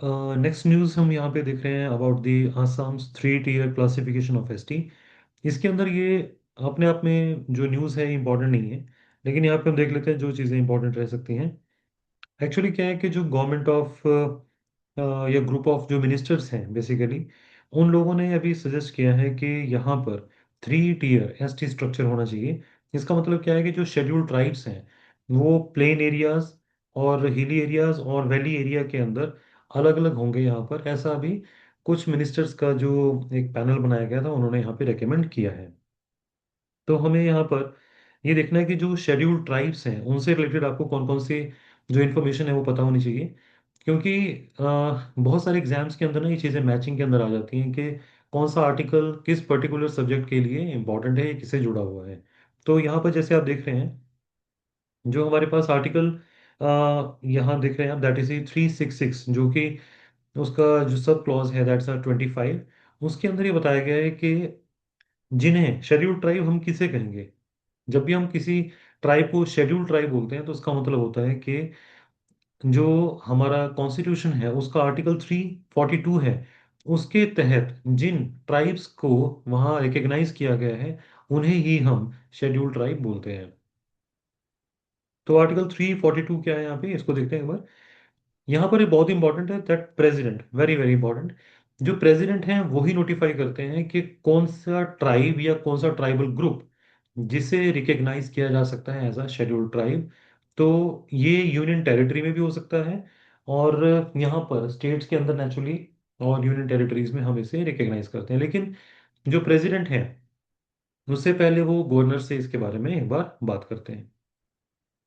Next news हम यहाँ पे देख रहे हैं about the Assam's 3 tier classification of ST. इसके अंदर ये अपने आप में जो न्यूज़ है इम्पोर्टेंट नहीं है, लेकिन यहाँ पे हम देख लेते हैं जो चीज़ें इंपॉर्टेंट रह सकती हैं। एक्चुअली क्या है कि जो गवर्नमेंट ऑफ या ग्रुप ऑफ जो मिनिस्टर्स हैं बेसिकली, उन लोगों ने अभी सजेस्ट किया है कि यहाँ पर 3 टियर एसटी स्ट्रक्चर होना चाहिए। इसका मतलब क्या है कि जो शेड्यूल्ड ट्राइब्स हैं वो प्लेन एरियाज और हिली एरियाज और वैली एरिया के अंदर अलग अलग होंगे यहाँ पर। ऐसा अभी कुछ मिनिस्टर्स का जो एक पैनल बनाया गया था उन्होंने यहाँ पे रेकमेंड किया है। तो हमें यहाँ पर ये देखना है कि जो शेड्यूल्ड ट्राइब्स हैं उनसे रिलेटेड आपको कौन कौन सी जो इन्फॉर्मेशन है वो पता होनी चाहिए। क्योंकि बहुत सारे एग्जाम्स के अंदर ना ये चीज़ें मैचिंग के अंदर आ जाती हैं कि कौन सा आर्टिकल किस पर्टिकुलर सब्जेक्ट के लिए इंपॉर्टेंट है या किससे जुड़ा हुआ है। तो यहाँ पर जैसे आप देख रहे हैं, जो हमारे पास आर्टिकल यहाँ देख रहे हैं आप, दैट इज 366, जो कि उसका जो सब क्लॉज है दैट्स 25। उसके अंदर ये बताया गया है कि जिन्हें शेड्यूल्ड ट्राइब हम किसे कहेंगे। जब भी हम किसी ट्राइब को शेड्यूल्ड ट्राइब बोलते हैं तो उसका मतलब होता है कि जो हमारा कॉन्स्टिट्यूशन है उसका आर्टिकल 342 है, उसके तहत जिन ट्राइब्स को वहाँ रिकग्नाइज किया गया है उन्हें ही हम शेड्यूल्ड ट्राइब बोलते हैं। तो आर्टिकल 342 क्या है यहाँ पे, इसको देखते हैं एक बार। यहाँ पर ये बहुत इंपॉर्टेंट है that president, very very important, जो प्रेसिडेंट हैं वही नोटिफाई करते हैं कि कौन सा ट्राइब या कौन सा ट्राइबल ग्रुप जिसे रिकग्नाइज किया जा सकता है एज अ शेड्यूल्ड ट्राइब। तो ये यूनियन टेरिटरी में भी हो सकता है, और यहाँ पर स्टेट्स के अंदर नेचुरली और यूनियन टेरिटरीज में हम इसे रिकग्नाइज करते हैं। लेकिन जो प्रेसिडेंट है उससे पहले वो गवर्नर से इसके बारे में एक बार बात करते हैं।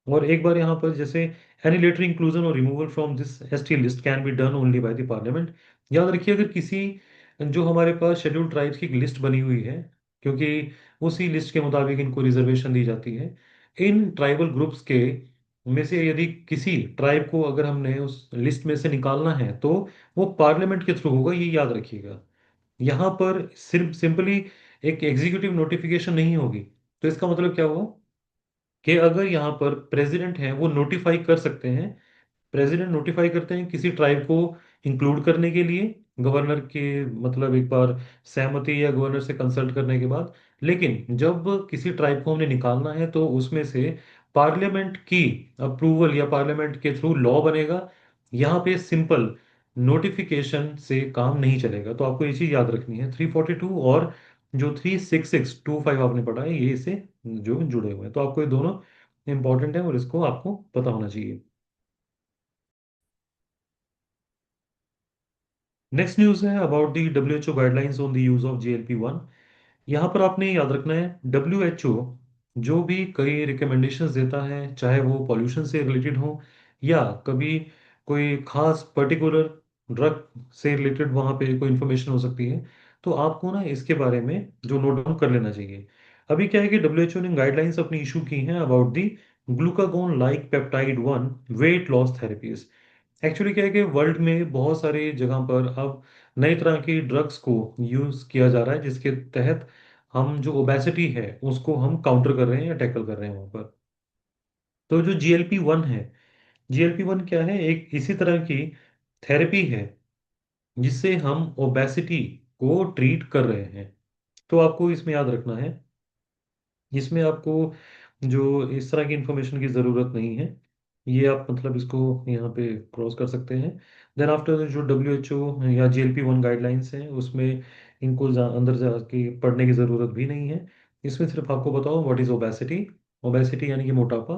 और एक बार यहाँ पर जैसे एनी लेटर इंक्लूजन और removal from this ST list can be done only by the parliament. याद रखिए, अगर किसी जो हमारे पास शेड्यूल्ड ट्राइब्स की एक लिस्ट बनी हुई है, क्योंकि उसी लिस्ट के मुताबिक इनको रिजर्वेशन दी जाती है, इन ट्राइबल ग्रुप्स के में से यदि किसी ट्राइब को अगर हमने उस लिस्ट में से निकालना है तो वो पार्लियामेंट के थ्रू होगा, ये याद रखिएगा। यहाँ पर सिर्फ सिंपली एक एग्जीक्यूटिव नोटिफिकेशन नहीं होगी। तो इसका मतलब क्या हुआ कि अगर यहाँ पर प्रेसिडेंट हैं वो नोटिफाई कर सकते हैं, प्रेसिडेंट नोटिफाई करते हैं किसी ट्राइब को इंक्लूड करने के लिए गवर्नर के, मतलब एक बार सहमति या गवर्नर से कंसल्ट करने के बाद। लेकिन जब किसी ट्राइब को हमने निकालना है तो उसमें से पार्लियामेंट की अप्रूवल या पार्लियामेंट के थ्रू लॉ बनेगा। यहाँ पे सिंपल नोटिफिकेशन से काम नहीं चलेगा। तो आपको ये चीज याद रखनी है, 342 और जो 36625 आपने पढ़ा है ये इससे जो जुड़े हुए हैं। तो आपको ये दोनों इंपॉर्टेंट है और इसको आपको पता होना चाहिए। नेक्स्ट न्यूज़ है about the WHO guidelines on the use of GLP-1। यहाँ पर आपने याद रखना है, WHO जो भी कई रिकमेंडेशंस देता है, चाहे वो पॉल्यूशन से रिलेटेड हो या कभी कोई खास पर्टिकुलर ड्रग से रिलेटेड वहाँ पे कोई इंफॉर्मेशन हो सकती है, तो आपको ना इसके बारे में जो नोट डाउन कर लेना चाहिए। अभी क्या है कि WHO ने गाइडलाइंस अपनी इशू की हैं about the glucagon like peptide 1 weight loss therapies. Actually क्या है कि वर्ल्ड में बहुत सारी जगह पर अब नई तरह की ड्रग्स को यूज किया जा रहा है, जिसके तहत हम जो ओबेसिटी है उसको हम काउंटर कर रहे हैं या टैकल कर रहे हैं वहां पर। तो जो GLP-1 है, GLP-1 क्या है, एक इसी तरह की थेरेपी है जिससे हम ओबेसिटी को ट्रीट कर रहे हैं। तो आपको इसमें याद रखना है, इसमें आपको जो इस तरह की इंफॉर्मेशन की ज़रूरत नहीं है, ये आप मतलब इसको यहाँ पे क्रॉस कर सकते हैं। देन आफ्टर जो WHO या GLP-1 गाइडलाइंस हैं उसमें इनको अंदर जाके पढ़ने की ज़रूरत भी नहीं है। इसमें सिर्फ आपको बताओ व्हाट इज़ ओबेसिटी। ओबेसिटी यानी कि मोटापा।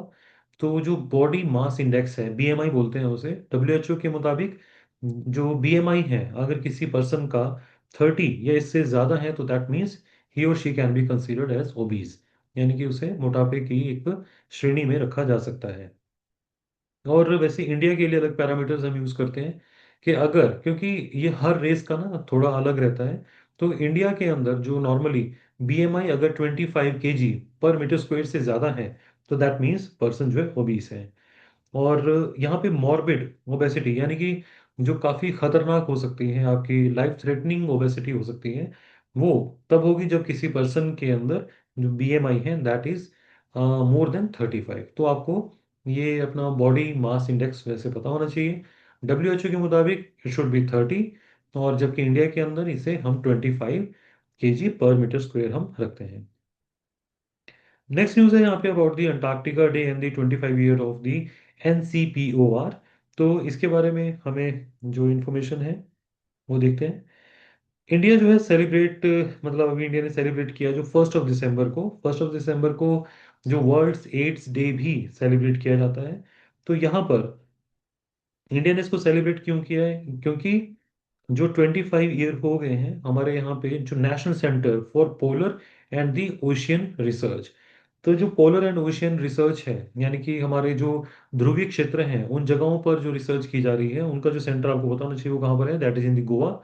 तो जो बॉडी मास इंडेक्स है, BMI बोलते हैं उसे, WHO के मुताबिक जो BMI है अगर किसी पर्सन का 30 या इससे ज़्यादा है तो दैट मीन्स ही और she can be considered as obese, यानी कि उसे मोटापे की एक श्रेणी में रखा जा सकता है। और वैसे इंडिया के लिए अलग पैरामीटर्स हम यूज करते हैं कि अगर, क्योंकि ये हर रेस का ना थोड़ा अलग रहता है, तो इंडिया के अंदर जो नॉर्मली BMI अगर 25 kg पर मीटर स्क्वायर से ज्यादा है तो दैट मीन्स पर्सन जो है ओबीस है। और यहाँ पे मॉर्बिड ओबेसिटी यानी कि जो काफी खतरनाक हो सकती है, आपकी लाइफ थ्रेटनिंग ओबेसिटी हो सकती है, वो तब होगी जब किसी पर्सन के अंदर जो BMI है दैट इज मोर देन 35। तो आपको ये अपना बॉडी मास इंडेक्स वैसे पता होना चाहिए। WHO के मुताबिक इट शुड बी 30, और जबकि इंडिया के अंदर इसे हम 25 kg/m² हम रखते हैं। नेक्स्ट न्यूज़ है यहाँ पे about the Antarctica day and the 25 year of the NCPOR। तो इसके बारे में हमें जो इन्फॉर्मेशन है वो देखते हैं। इंडिया जो है सेलिब्रेट, मतलब अभी इंडिया ने सेलिब्रेट किया जो 1 दिसंबर को, 1 दिसंबर को जो वर्ल्ड एड्स डे भी सेलिब्रेट किया जाता है। तो यहाँ पर इंडिया ने इसको सेलिब्रेट क्यों किया है, क्योंकि जो 25 ईयर हो गए हैं हमारे यहाँ पे जो national centre for polar and the ocean research, तो जो पोलर एंड ओशियन रिसर्च है, यानी कि हमारे जो ध्रुवीय क्षेत्र हैं उन जगहों पर जो रिसर्च की जा रही है उनका जो सेंटर आपको बताना चाहिए वो कहाँ पर है, दैट इज इन दी गोवा।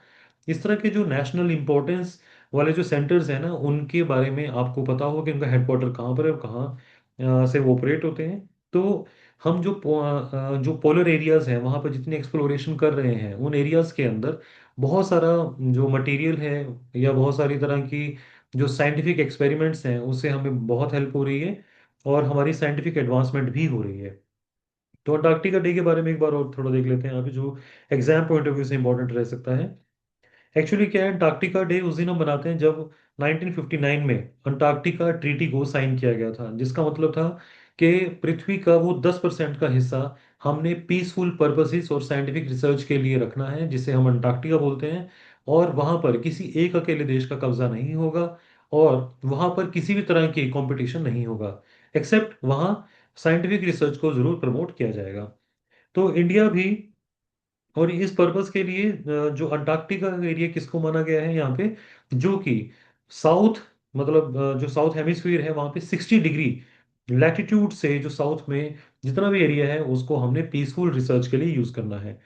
इस तरह के जो नेशनल इंपॉर्टेंस वाले जो सेंटर्स हैं ना उनके बारे में आपको पता होगा कि उनका हेडक्वार्टर कहाँ पर है और कहाँ से वो ऑपरेट होते हैं। तो हम जो पोलर एरियाज हैं वहाँ पर जितनी एक्सप्लोरेशन कर रहे हैं उन एरियाज के अंदर बहुत सारा जो मटेरियल है या बहुत सारी तरह की जो साइंटिफिक एक्सपेरिमेंट्स हैं उससे हमें बहुत हेल्प हो रही है और हमारी साइंटिफिक एडवांसमेंट भी हो रही है। तो अंटार्कटिका डे के बारे में एक बार और थोड़ा देख लेते हैं यहाँ पे, जो एग्जाम पॉइंट ऑफ व्यू से इंपॉर्टेंट रह सकता है। एक्चुअली क्या है, अंटार्कटिका डे उस दिन हम मनाते हैं जब 1959 में अंटार्कटिका ट्रीटी को साइन किया गया था, जिसका मतलब था कि पृथ्वी का वो 10% का हिस्सा हमने पीसफुल पर्पसेस और साइंटिफिक रिसर्च के लिए रखना है, जिसे हम अंटार्कटिका बोलते हैं। और वहाँ पर किसी एक अकेले देश का कब्जा नहीं होगा और वहाँ पर किसी भी तरह की कंपटीशन नहीं होगा, एक्सेप्ट वहाँ साइंटिफिक रिसर्च को जरूर प्रमोट किया जाएगा। तो इंडिया भी, और इस पर्पस के लिए जो अंटार्कटिका एरिया किसको माना गया है यहाँ पे, जो कि साउथ, मतलब जो साउथ हेमिस्फीयर है वहाँ पे 60 डिग्री लैटिट्यूड से जो साउथ में जितना भी एरिया है उसको हमने पीसफुल रिसर्च के लिए यूज करना है।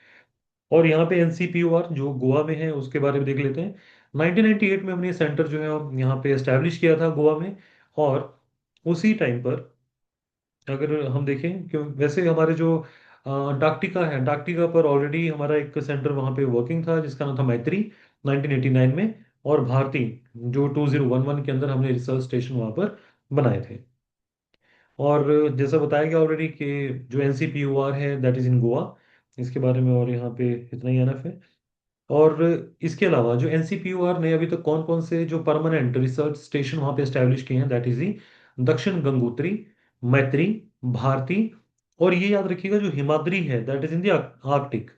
और यहाँ पे NCPOR जो गोवा में है उसके बारे में देख लेते हैं। 1998 में हमने सेंटर जो है यहाँ पे एस्टेब्लिश किया था गोवा में। और उसी टाइम पर अगर हम देखें, क्यों वैसे हमारे जो अंटार्कटिका है, अंटार्कटिका पर ऑलरेडी हमारा एक सेंटर वहाँ पे वर्किंग था जिसका नाम था मैत्री 1989 में। और भारती जो 2011 के अंदर हमने रिसर्च स्टेशन वहाँ पर बनाए थे। और जैसा बताया गया ऑलरेडी कि जो NCPOR है दैट इज इन गोवा, इसके बारे में और यहाँ पे इतना ही एनफ है। और इसके अलावा जो NCPOR ने अभी तक कौन कौन से जो परमानेंट रिसर्च स्टेशन वहां पे एस्टेब्लिश किए हैं, दैट इज दी दक्षिण गंगोत्री, मैत्री, भारती, और ये याद रखिएगा जो हिमाद्री है that is in the Arctic,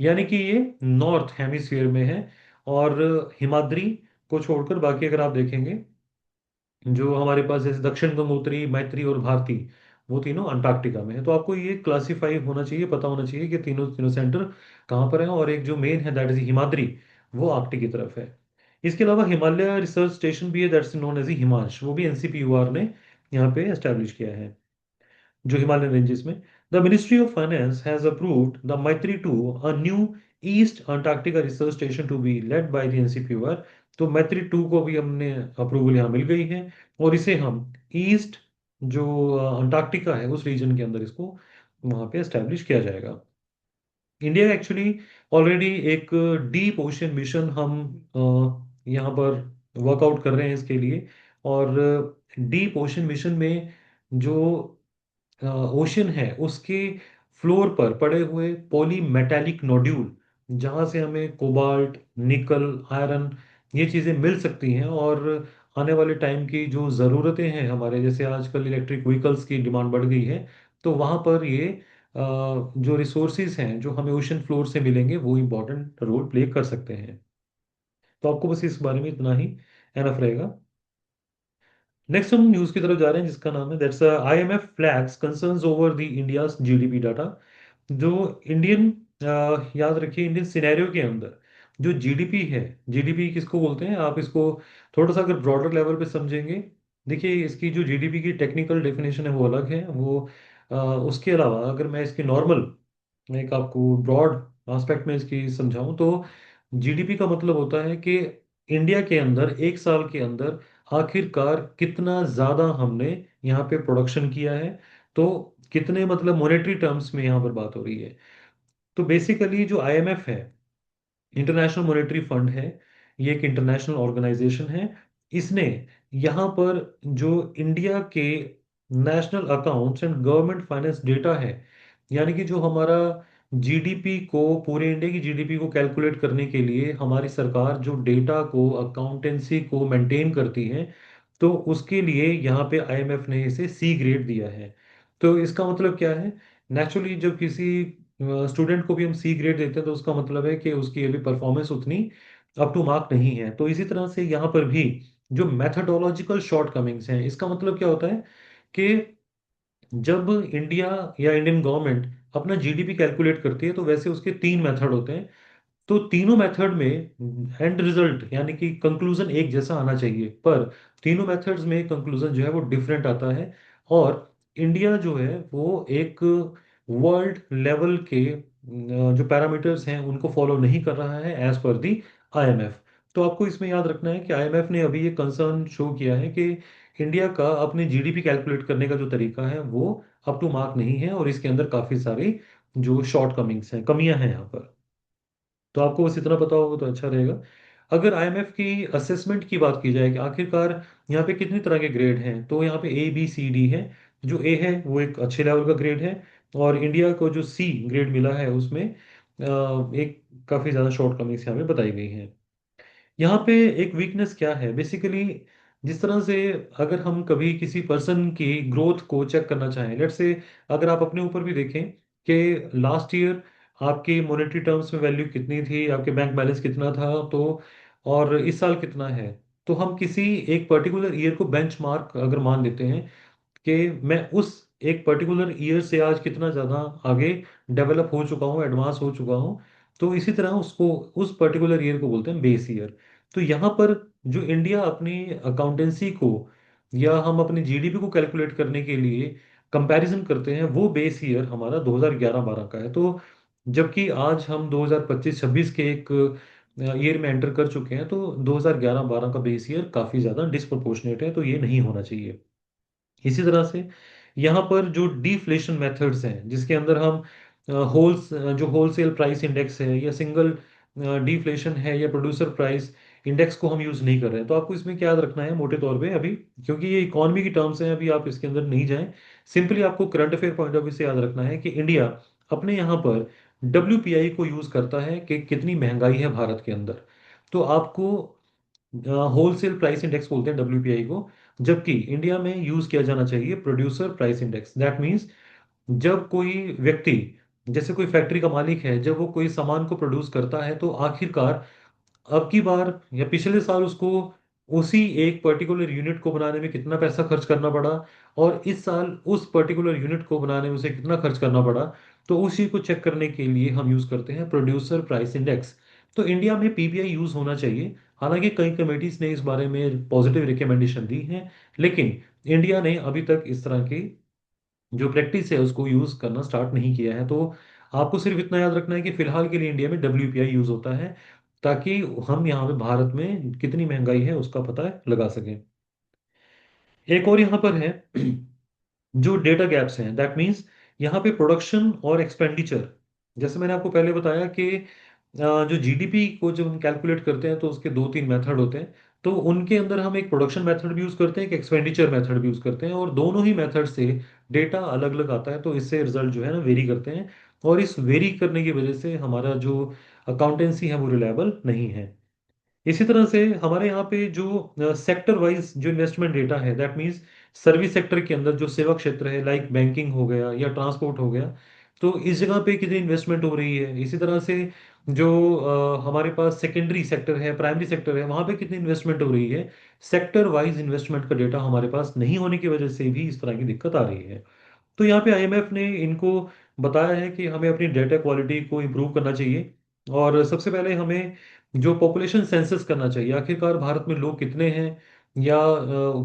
यानी कि ये नॉर्थ हेमिस्फीयर में है। और हिमाद्री को छोड़कर बाकी अगर आप देखेंगे जो हमारे पास जैसे दक्षिण गंगोत्री, मैत्री और भारती, वो तीनों अंटार्कटिका में है। तो आपको ये क्लासीफाई होना चाहिए, पता होना चाहिए कि तीनों तीनों सेंटर कहाँ पर हैं। और एक जो मेन है दैट इज हिमाद्री, वो आर्कटिक की तरफ है। इसके अलावा हिमालय रिसर्च स्टेशन भी है दैट्स नोन एज हिमांश, वो भी NCPOR ने यहाँ पे एस्टेब्लिश किया है जो हिमालयन रेंजेस में। The ministry of finance has approved the Maitri two, a new east Antarctica research station to be led by the NCPOR। तो मैत्री टू को भी हमने अप्रूवल यहाँ मिल गई है और इसे हम ईस्ट जो अंटार्कटिका है उस रीजन के अंदर इसको वहाँ पे एस्टेब्लिश किया जाएगा। इंडिया एक्चुअली ऑलरेडी एक डीप ओशन मिशन हम यहाँ पर वर्कआउट कर रहे हैं इसके लिए। और डीप ओशन मिशन में जो ओशन है उसके फ्लोर पर पड़े हुए पॉली मेटालिक नोड्यूल, जहाँ से हमें कोबाल्ट, निकल, आयरन, ये चीज़ें मिल सकती हैं। और आने वाले टाइम की जो ज़रूरतें हैं हमारे, जैसे आजकल इलेक्ट्रिक व्हीकल्स की डिमांड बढ़ गई है, तो वहाँ पर ये जो रिसोर्सेज हैं जो हमें ओशन फ्लोर से मिलेंगे वो इम्पोर्टेंट रोल प्ले कर सकते हैं। तो आपको बस इस बारे में इतना ही एनफ रहेगा। नेक्स्ट हम न्यूज़ की तरफ जा रहे हैं जिसका नाम है that's IMF flags concerns over the India's GDP data. जो इंडियन, याद रखिए इंडियन सिनेरियो के अंदर जो GDP है, GDP किसको बोलते हैं आप इसको थोड़ा सा अगर ब्रॉडर लेवल पे समझेंगे, देखिए इसकी जो GDP की टेक्निकल डेफिनेशन है वो अलग है। वो उसके अलावा अगर मैं इसकी नॉर्मल, मैं एक आपको ब्रॉड एस्पेक्ट में इसकी समझाऊं तो GDP का मतलब होता है कि इंडिया के अंदर एक साल के अंदर आखिरकार कितना ज्यादा हमने यहाँ पे प्रोडक्शन किया है। तो कितने, मतलब मॉनेटरी टर्म्स में यहाँ पर बात हो रही है। तो बेसिकली जो IMF है, इंटरनेशनल मॉनेटरी फंड है, ये एक इंटरनेशनल ऑर्गेनाइजेशन है। इसने यहाँ पर जो इंडिया के national accounts and government finance data है, यानी कि जो हमारा जीडीपी को, पूरे इंडिया की जीडीपी को कैलकुलेट करने के लिए हमारी सरकार जो डेटा को, अकाउंटेंसी को मेंटेन करती है, तो उसके लिए यहाँ पे आईएमएफ ने इसे सी ग्रेड दिया है। तो इसका मतलब क्या है? नेचुरली जब किसी स्टूडेंट को भी हम सी ग्रेड देते हैं तो उसका मतलब है कि उसकी अभी परफॉर्मेंस उतनी अप टू मार्क नहीं है। तो इसी तरह से यहाँ पर भी जो मैथडोलॉजिकल शॉर्टकमिंग्स हैं, इसका मतलब क्या होता है कि जब इंडिया या इंडियन गवर्नमेंट अपना जीडीपी कैलकुलेट करती है तो वैसे उसके तीन मेथड होते हैं। तो तीनों मेथड में एंड रिजल्ट यानी कि कंक्लूजन एक जैसा आना चाहिए, पर तीनों मेथड्स में कंक्लूजन जो है वो डिफरेंट आता है। और इंडिया जो है वो एक वर्ल्ड लेवल के जो पैरामीटर्स हैं उनको फॉलो नहीं कर रहा है एज पर दी आईएमएफ। तो आपको इसमें याद रखना है कि आईएमएफ ने अभी ये कंसर्न शो किया है कि इंडिया का अपने जीडीपी कैलकुलेट करने का जो तरीका है वो अप टू मार्क नहीं है, और इसके अंदर काफी सारी जो शॉर्ट कमिंग्स हैं, कमियां हैं यहाँ पर। तो आपको बस इतना पता होगा तो अच्छा रहेगा। अगर आईएमएफ की असेसमेंट की बात की जाए कि आखिरकार यहाँ पे कितनी तरह के ग्रेड हैं, तो यहाँ पे ए बी सी डी है। जो ए है वो एक अच्छे लेवल का ग्रेड है, और इंडिया को जो सी ग्रेड मिला है उसमें एक काफ़ी ज़्यादा शॉर्ट कमिंग्स यहाँ पे बताई गई हैं। यहाँ पे एक वीकनेस क्या है बेसिकली, जिस तरह से अगर हम कभी किसी पर्सन की ग्रोथ को चेक करना चाहें, लेट्स से अगर आप अपने ऊपर भी देखें कि लास्ट ईयर आपकी मॉनेटरी टर्म्स में वैल्यू कितनी थी, आपके बैंक बैलेंस कितना था, तो और इस साल कितना है, तो हम किसी एक पर्टिकुलर ईयर को बेंचमार्क अगर मान लेते हैं कि मैं उस एक पर्टिकुलर ईयर से आज कितना ज़्यादा आगे डेवलप हो चुका हूँ, एडवांस हो चुका हूँ, तो इसी तरह उसको, उस पर्टिकुलर ईयर को बोलते हैं बेस ईयर। तो यहाँ पर जो इंडिया अपनी अकाउंटेंसी को या हम अपने जीडीपी को कैलकुलेट करने के लिए कंपैरिजन करते हैं, वो बेस ईयर हमारा 2011-12 का है। तो जबकि आज हम 2025-26 के एक ईयर में एंटर कर चुके हैं, तो 2011-12 का बेस ईयर काफ़ी ज़्यादा डिस्प्रोपोर्शनेट है, तो ये नहीं होना चाहिए। इसी तरह से यहाँ पर जो डिफ्लेशन मेथड्स हैं जिसके अंदर हम जो होलसेल प्राइस इंडेक्स है या सिंगल डिफ्लेशन है या प्रोड्यूसर प्राइस इंडेक्स को हम यूज़ नहीं कर रहे हैं, तो आपको इसमें क्या याद रखना है मोटे तौर पे अभी, क्योंकि ये इकोनॉमी की टर्म्स हैं, अभी आप इसके अंदर नहीं जाएं। सिंपली आपको current affair point of view से याद रखना है कि इंडिया अपने यहाँ पर डब्ल्यूपीआई को यूज़ करता है कि कितनी महंगाई है भारत के अंदर। तो आपको होलसेल प्राइस इंडेक्स बोलते हैं डब्ल्यूपीआई को, जबकि इंडिया में यूज किया जाना चाहिए producer price index. That means जब कोई व्यक्ति, जैसे कोई फैक्ट्री का मालिक है, जब वो कोई सामान को प्रोड्यूस करता है तो आखिरकार अब की बार या पिछले साल उसको उसी एक पर्टिकुलर यूनिट को बनाने में कितना पैसा खर्च करना पड़ा, और इस साल उस पर्टिकुलर यूनिट को बनाने में उसे कितना खर्च करना पड़ा, तो उसी को चेक करने के लिए हम यूज करते हैं प्रोड्यूसर प्राइस इंडेक्स। तो इंडिया में पीपीआई यूज होना चाहिए। हालांकि कई कमेटीज ने इस बारे में पॉजिटिव रिकमेंडेशन दी है, लेकिन इंडिया ने अभी तक इस तरह की जो प्रैक्टिस है उसको यूज करना स्टार्ट नहीं किया है। तो आपको सिर्फ इतना याद रखना है कि फिलहाल के लिए इंडिया में डब्ल्यूपीआई यूज होता है, ताकि हम यहाँ पे भारत में कितनी महंगाई है उसका पता लगा सकें। एक और यहाँ पर है जो डेटा गैप्स हैं, दैट मीन्स यहाँ पे प्रोडक्शन और एक्सपेंडिचर। जैसे मैंने आपको पहले बताया कि जो जीडीपी को जब हम कैलकुलेट करते हैं तो उसके दो तीन मेथड होते हैं। तो उनके अंदर हम एक प्रोडक्शन मेथड भी यूज करते हैं, एक एक्सपेंडिचर मेथड भी यूज करते हैं, और दोनों ही मेथड से डेटा अलग अलग आता है, तो इससे रिजल्ट जो है ना वेरी करते हैं। और इस वेरी करने की वजह से हमारा जो अकाउंटेंसी है वो रिलायबल नहीं है। इसी तरह से हमारे यहाँ पे जो सेक्टर वाइज जो इन्वेस्टमेंट डेटा है, दैट मीन्स सर्विस सेक्टर के अंदर जो सेवा क्षेत्र है, लाइक बैंकिंग हो गया या ट्रांसपोर्ट हो गया, तो इस जगह पे कितनी इन्वेस्टमेंट हो रही है। इसी तरह से जो हमारे पास सेकेंडरी सेक्टर है, प्राइमरी सेक्टर है, वहाँ पे कितनी इन्वेस्टमेंट हो रही है। सेक्टर वाइज इन्वेस्टमेंट का डेटा हमारे पास नहीं होने की वजह से भी इस तरह की दिक्कत आ रही है। तो यहाँ पे आईएमएफ ने इनको बताया है कि हमें अपनी डेटा क्वालिटी को इम्प्रूव करना चाहिए, और सबसे पहले हमें जो पॉपुलेशन सेंसस करना चाहिए, आखिरकार भारत में लोग कितने हैं, या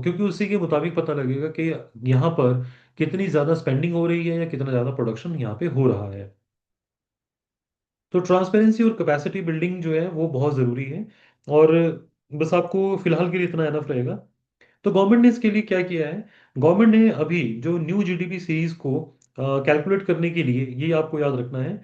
क्योंकि उसी के मुताबिक पता लगेगा कि यहाँ पर कितनी ज़्यादा स्पेंडिंग हो रही है या कितना ज़्यादा प्रोडक्शन यहाँ पे हो रहा है। तो ट्रांसपेरेंसी और कैपेसिटी बिल्डिंग जो है वो बहुत ज़रूरी है। और बस आपको फिलहाल के लिए इतना एनफ रहेगा। तो गवर्नमेंट ने इसके लिए क्या किया है? गवर्नमेंट ने अभी जो न्यू जीडीपी सीरीज को कैलकुलेट करने के लिए, ये आपको याद रखना है,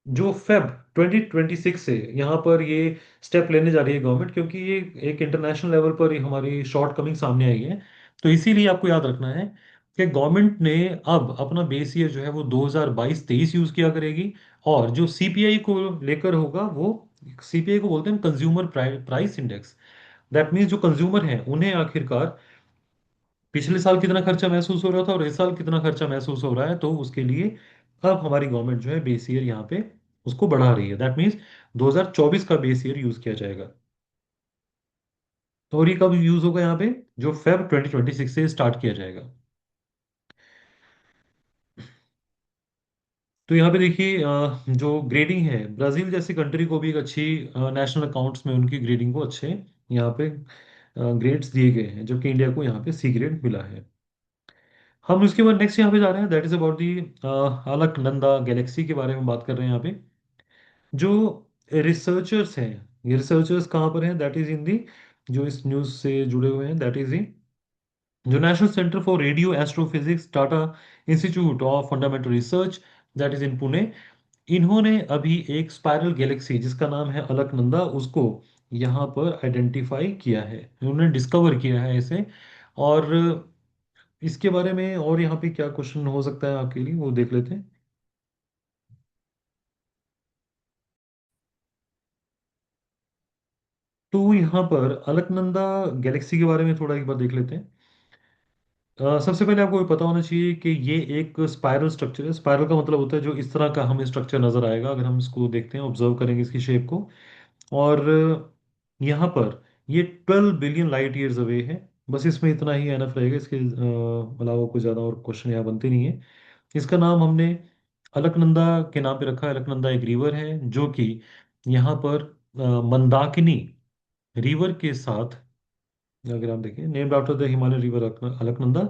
जो फेब 2026 से यहाँ पर ये स्टेप लेने जा रही है गवर्नमेंट, क्योंकि ये एक इंटरनेशनल लेवल पर ये हमारी शॉर्ट कमिंग सामने आई है। तो इसीलिए आपको याद रखना है कि गवर्नमेंट ने अब अपना बेस ईयर जो है वो 2022-23 यूज किया करेगी। और जो सीपीआई को लेकर होगा वो, सीपीआई को बोलते हैं consumer price index. That means जो कंज्यूमर हैं उन्हें आखिरकार पिछले साल कितना खर्चा महसूस हो रहा था और इस साल कितना खर्चा महसूस हो रहा है, तो उसके लिए अब हमारी गवर्नमेंट जो है बेस ईयर यहाँ पे उसको बढ़ा रही है। दैट मीन्स 2024 का बेस ईयर यूज किया जाएगा। तो और ये कब यूज होगा यहाँ पे, जो फेब 2026 से स्टार्ट किया जाएगा। तो यहाँ पे देखिए जो ग्रेडिंग है, ब्राजील जैसी कंट्री को भी एक अच्छी नेशनल अकाउंट्स में उनकी ग्रेडिंग को अच्छे यहाँ पे ग्रेड्स दिए गए हैं, जबकि इंडिया को यहाँ पे सी ग्रेड मिला है। हम उसके बाद नेक्स्ट यहाँ पे जा रहे हैं, that is about the Alaknanda Galaxy के बारे में बात कर रहे हैं यहाँ पे। जो रिसर्चर्स हैं, ये रिसर्चर्स कहाँ पर हैं, दैट इज इन दी, जो इस न्यूज़ से जुड़े हुए हैं, दैट इज इन जो national centre for radio astrophysics Tata institute of fundamental research, that is इन पुणे। इन्होंने अभी एक स्पाइरल गैलेक्सी जिसका नाम है अलकनंदा, उसको यहाँ पर आइडेंटिफाई किया है, उन्होंने डिस्कवर किया है इसे। और इसके बारे में और यहाँ पे क्या क्वेश्चन हो सकता है आपके लिए, वो देख लेते हैं। तो यहाँ पर अलकनंदा गैलेक्सी के बारे में थोड़ा एक बार देख लेते हैं। सबसे पहले आपको ये पता होना चाहिए कि ये एक स्पाइरल स्ट्रक्चर है। स्पाइरल का मतलब होता है जो इस तरह का हमें स्ट्रक्चर नजर आएगा अगर हम इसको देखते हैं, ऑब्जर्व करेंगे इसकी शेप को। और यहाँ पर ये 12 बिलियन लाइट ईयर्स अवे है। बस इसमें इतना ही एनफ रहेगा, इसके अलावा कोई ज़्यादा और क्वेश्चन यहाँ बनते नहीं है। इसका नाम हमने अलकनंदा के नाम पे रखा है। अलकनंदा एक रिवर है जो कि यहाँ पर मंदाकिनी रिवर के साथ, अगर आप देखें, named after the Himalayan river Alaknanda,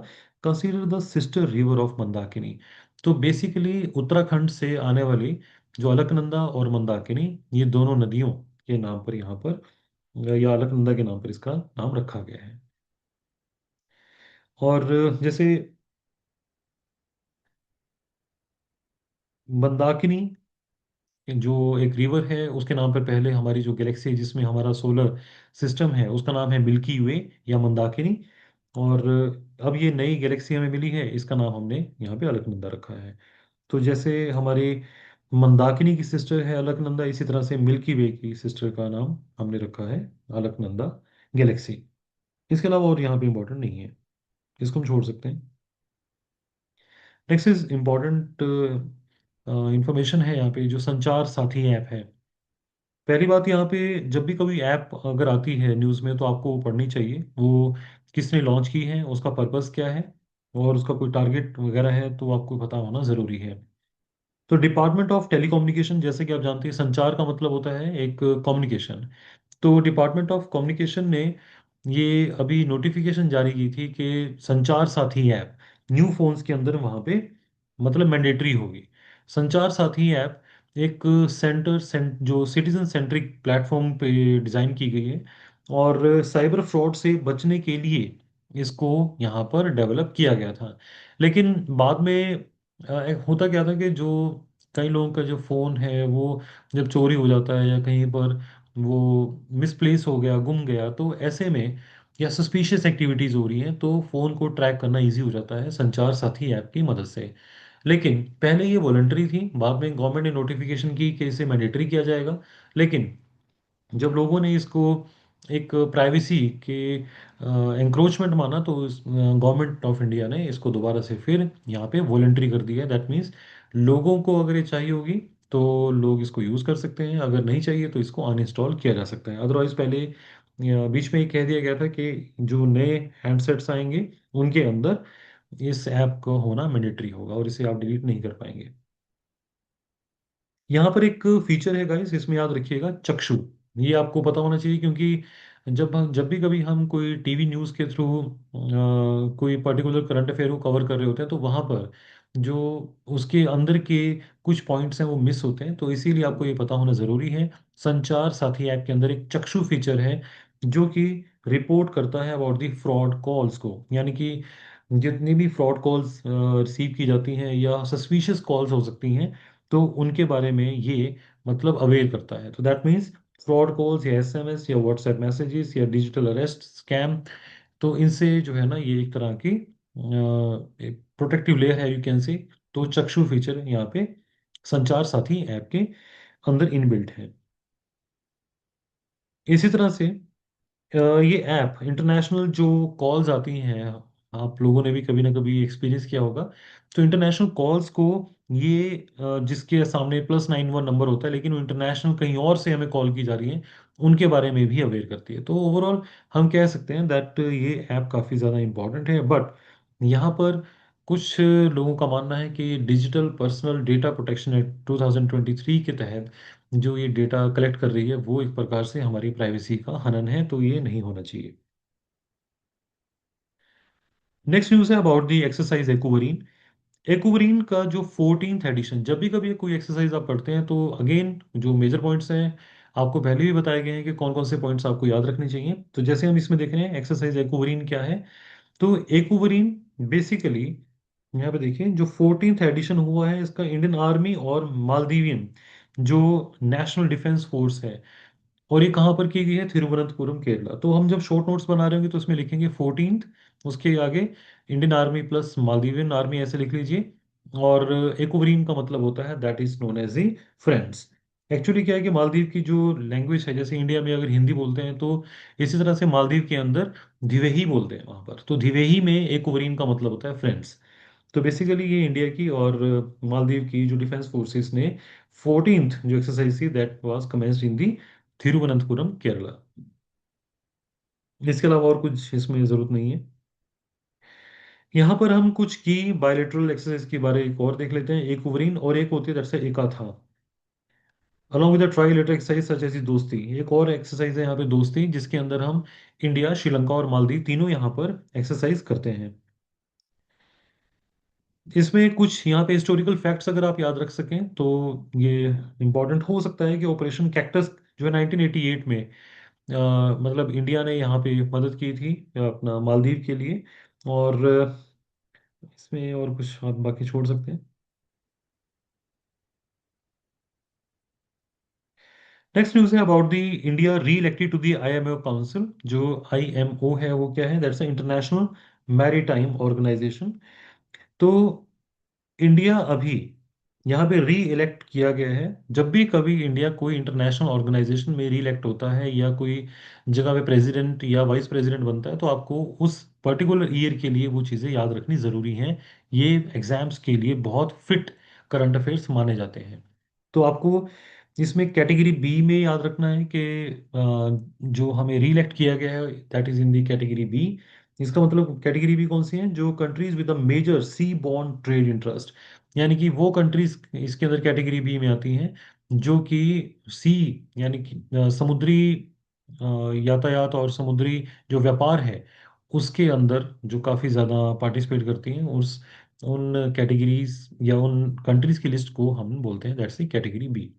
consider the sister river of Mandakini. तो बेसिकली उत्तराखंड से आने वाली जो अलकनंदा और मंदाकिनी, ये दोनों नदियों के नाम पर यहाँ पर, या अलकनंदा के नाम पर इसका नाम रखा गया है। और जैसे मंदाकिनी जो एक रिवर है, उसके नाम पर पहले हमारी जो गैलेक्सी है जिसमें हमारा सोलर सिस्टम है उसका नाम है मिल्की वे या मंदाकिनी। और अब ये नई गैलेक्सी हमें मिली है, इसका नाम हमने यहाँ पे अलकनंदा रखा है। तो जैसे हमारी मंदाकिनी की सिस्टर है अलकनंदा, इसी तरह से मिल्की वे की सिस्टर का नाम हमने रखा है अलकनंदा गैलेक्सी। इसके अलावा और यहाँ पे इंपॉर्टेंट नहीं है, इसको हम छोड़ सकते हैं। नेक्स्ट इज इम्पॉर्टेंट इंफॉर्मेशन है यहाँ पे, जो संचार साथी ऐप है। पहली बात यहाँ पे, जब भी कभी ऐप अगर आती है न्यूज़ में तो आपको वो पढ़नी चाहिए, वो किसने लॉन्च की है, उसका पर्पस क्या है, और उसका कोई टारगेट वगैरह है तो आपको पता होना ज़रूरी है। तो डिपार्टमेंट ऑफ टेलीकम्युनिकेशन, जैसे कि आप जानते हैं संचार का मतलब होता है एक कम्युनिकेशन। तो डिपार्टमेंट ऑफ कम्युनिकेशन ने ये अभी नोटिफिकेशन जारी की थी कि संचार साथी ऐप न्यू फोन्स के अंदर वहाँ पे मतलब मैंडेटरी होगी। संचार साथी ऐप एक जो सिटीजन सेंट्रिक प्लेटफॉर्म पे डिज़ाइन की गई है, और साइबर फ्रॉड से बचने के लिए इसको यहाँ पर डेवलप किया गया था। लेकिन बाद में होता क्या था कि जो कई लोगों का जो फ़ोन है वो जब चोरी हो जाता है या कहीं पर वो मिसप्लेस हो गया, गुम गया, तो ऐसे में या सस्पिशियस एक्टिविटीज़ हो रही हैं तो फ़ोन को ट्रैक करना इजी हो जाता है संचार साथी ऐप की मदद से। लेकिन पहले ये वॉलंटरी थी, बाद में गवर्नमेंट ने नोटिफिकेशन की कि इसे मैंडेटरी किया जाएगा। लेकिन जब लोगों ने इसको एक प्राइवेसी के एंक्रोचमेंट माना तो गवर्नमेंट ऑफ इंडिया ने इसको दोबारा से फिर यहाँ पे वॉलंटरी कर दिया है। दैट मीन्स लोगों को अगर ये चाहिए होगी तो लोग इसको यूज़ कर सकते हैं, अगर नहीं चाहिए तो इसको अनइंस्टॉल किया जा सकता है। अदरवाइज पहले बीच में ये कह दिया गया था कि जो नए हैंडसेट्स आएंगे उनके अंदर इस ऐप का होना मैंडेटरी होगा और इसे आप डिलीट नहीं कर पाएंगे। यहाँ पर एक फीचर है गाइस, इसमें याद रखिएगा चक्षु। ये आपको पता होना चाहिए क्योंकि जब भी कभी हम कोई टीवी न्यूज़ के थ्रू कोई पर्टिकुलर करंट अफेयर को कवर कर रहे होते हैं तो वहाँ पर जो उसके अंदर के कुछ पॉइंट्स हैं वो मिस होते हैं, तो इसीलिए आपको ये पता होना ज़रूरी है। संचार साथी ऐप के अंदर एक चक्षु फीचर है जो कि रिपोर्ट करता है अबाउट दी फ्रॉड कॉल्स को, यानी कि जितनी भी फ्रॉड कॉल्स रिसीव की जाती हैं या सस्पिशियस कॉल्स हो सकती हैं, तो उनके बारे में ये मतलब अवेयर करता है। तो दैट मीन्स फ्रॉड कॉल्स या एसएमएस या व्हाट्सएप मैसेजेस या डिजिटल अरेस्ट स्कैम, तो इनसे जो है ना ये एक तरह की प्रोटेक्टिव लेयर है, यू कैन से। तो चक्षु फीचर यहाँ पे संचार साथी ऐप के अंदर इनबिल्ट है। इसी तरह से ये ऐप इंटरनेशनल जो कॉल्स आती हैं, आप लोगों ने भी कभी ना कभी एक्सपीरियंस किया होगा। तो इंटरनेशनल कॉल्स को ये जिसके सामने +91 नंबर होता है, लेकिन वो इंटरनेशनल कहीं और से हमें कॉल की जा रही है, उनके बारे में भी अवेयर करती है। तो ओवरऑल हम कह सकते हैं दैट ये ऐप काफ़ी ज़्यादा इंपॉर्टेंट है। बट यहाँ पर कुछ लोगों का मानना है कि digital personal data protection act 2023 के तहत जो ये डेटा कलेक्ट कर रही है वो एक प्रकार से हमारी प्राइवेसी का हनन है, तो ये नहीं होना चाहिए। नेक्स्ट न्यूज़ है अबाउट दी एक्सरसाइज एक्यूवरीन। एक्यूवरीन का जो 14th एडिशन, जब भी कभी कोई एक्सरसाइज आप पढ़ते हैं तो अगेन जो मेजर पॉइंट्स हैं आपको पहले भी बताए गए हैं कि कौन कौन से पॉइंट्स आपको याद रखने चाहिए। तो जैसे हम इसमें देख रहे हैं एक्सरसाइज एक्यूवरीन क्या है। तो एक्यूवरीन बेसिकली यहाँ पे देखिए जो 14th एडिशन हुआ है इसका, इंडियन आर्मी और मालदीवियन जो नेशनल डिफेंस फोर्स है, और ये कहाँ पर की गई है, तिरुवनंतपुरम केरला। तो हम जब शॉर्ट नोट्स बना रहे होंगे तो उसमें लिखेंगे 14th, उसके आगे Indian army plus Maldivian army ऐसे लिख लीजिए। और एक्वरीन का मतलब होता है that is known as the friends. Actually क्या है कि मालदीव की जो लैंग्वेज है, जैसे इंडिया में अगर हिंदी बोलते हैं तो इसी तरह से मालदीव के अंदर धिवेही बोलते हैं वहां पर। तो धिवेही में एक्वरीन का मतलब होता है फ्रेंड्स। तो बेसिकली ये इंडिया की और मालदीव की जो डिफेंस फोर्सेस ने 14th जो एक्सरसाइज थी दैट वाज कमेंस्ड इन दी थिरुवनंतपुरम केरला। इसके अलावा और कुछ इसमें जरूरत नहीं है। यहाँ पर हम कुछ की बायलेटरल एक्सरसाइज के बारे एक और देख लेते हैं। एक ओवरिन और एक होती है that's Ekatha, along with the trilateral exercise such as Dosti. एक और एक्सरसाइज है यहाँ पे दोस्ती, जिसके अंदर हम इंडिया, श्रीलंका और मालदीव तीनों यहाँ पर एक्सरसाइज करते हैं। इसमें कुछ यहाँ पे हिस्टोरिकल फैक्ट्स अगर आप याद रख सकें तो ये इंपॉर्टेंट हो सकता है कि ऑपरेशन कैक्टस जो है 1988 में मतलब इंडिया ने यहाँ पे मदद की थी अपना मालदीव के लिए। और इसमें और कुछ आप बाकी छोड़ सकते हैं। नेक्स्ट न्यूज़ है about the India reelected to the IMO council. जो आईएमओ है वो क्या है, दैट्स इंटरनेशनल मैरीटाइम ऑर्गेनाइजेशन। तो इंडिया अभी यहाँ पे री इलेक्ट किया गया है। जब भी कभी इंडिया कोई इंटरनेशनल ऑर्गेनाइजेशन में री इलेक्ट होता है या कोई जगह पे प्रेसिडेंट या वाइस प्रेसिडेंट बनता है, तो आपको उस पर्टिकुलर ईयर के लिए वो चीज़ें याद रखनी ज़रूरी हैं। ये एग्जाम्स के लिए बहुत फिट करंट अफेयर्स माने जाते हैं। तो आपको इसमें कैटेगरी बी में याद रखना है कि जो हमें री इलेक्ट किया गया है that is in the category B. इसका मतलब कैटेगरी बी कौन सी है, जो countries with a major seaborne trade interest, यानी कि वो कंट्रीज इसके अंदर कैटेगरी बी में आती हैं जो कि सी यानी कि समुद्री यातायात और समुद्री जो व्यापार है उसके अंदर जो काफ़ी ज़्यादा पार्टिसिपेट करती हैं, उस उन कैटेगरीज या उन कंट्रीज की लिस्ट को हम बोलते हैं दैट्स दी कैटेगरी बी।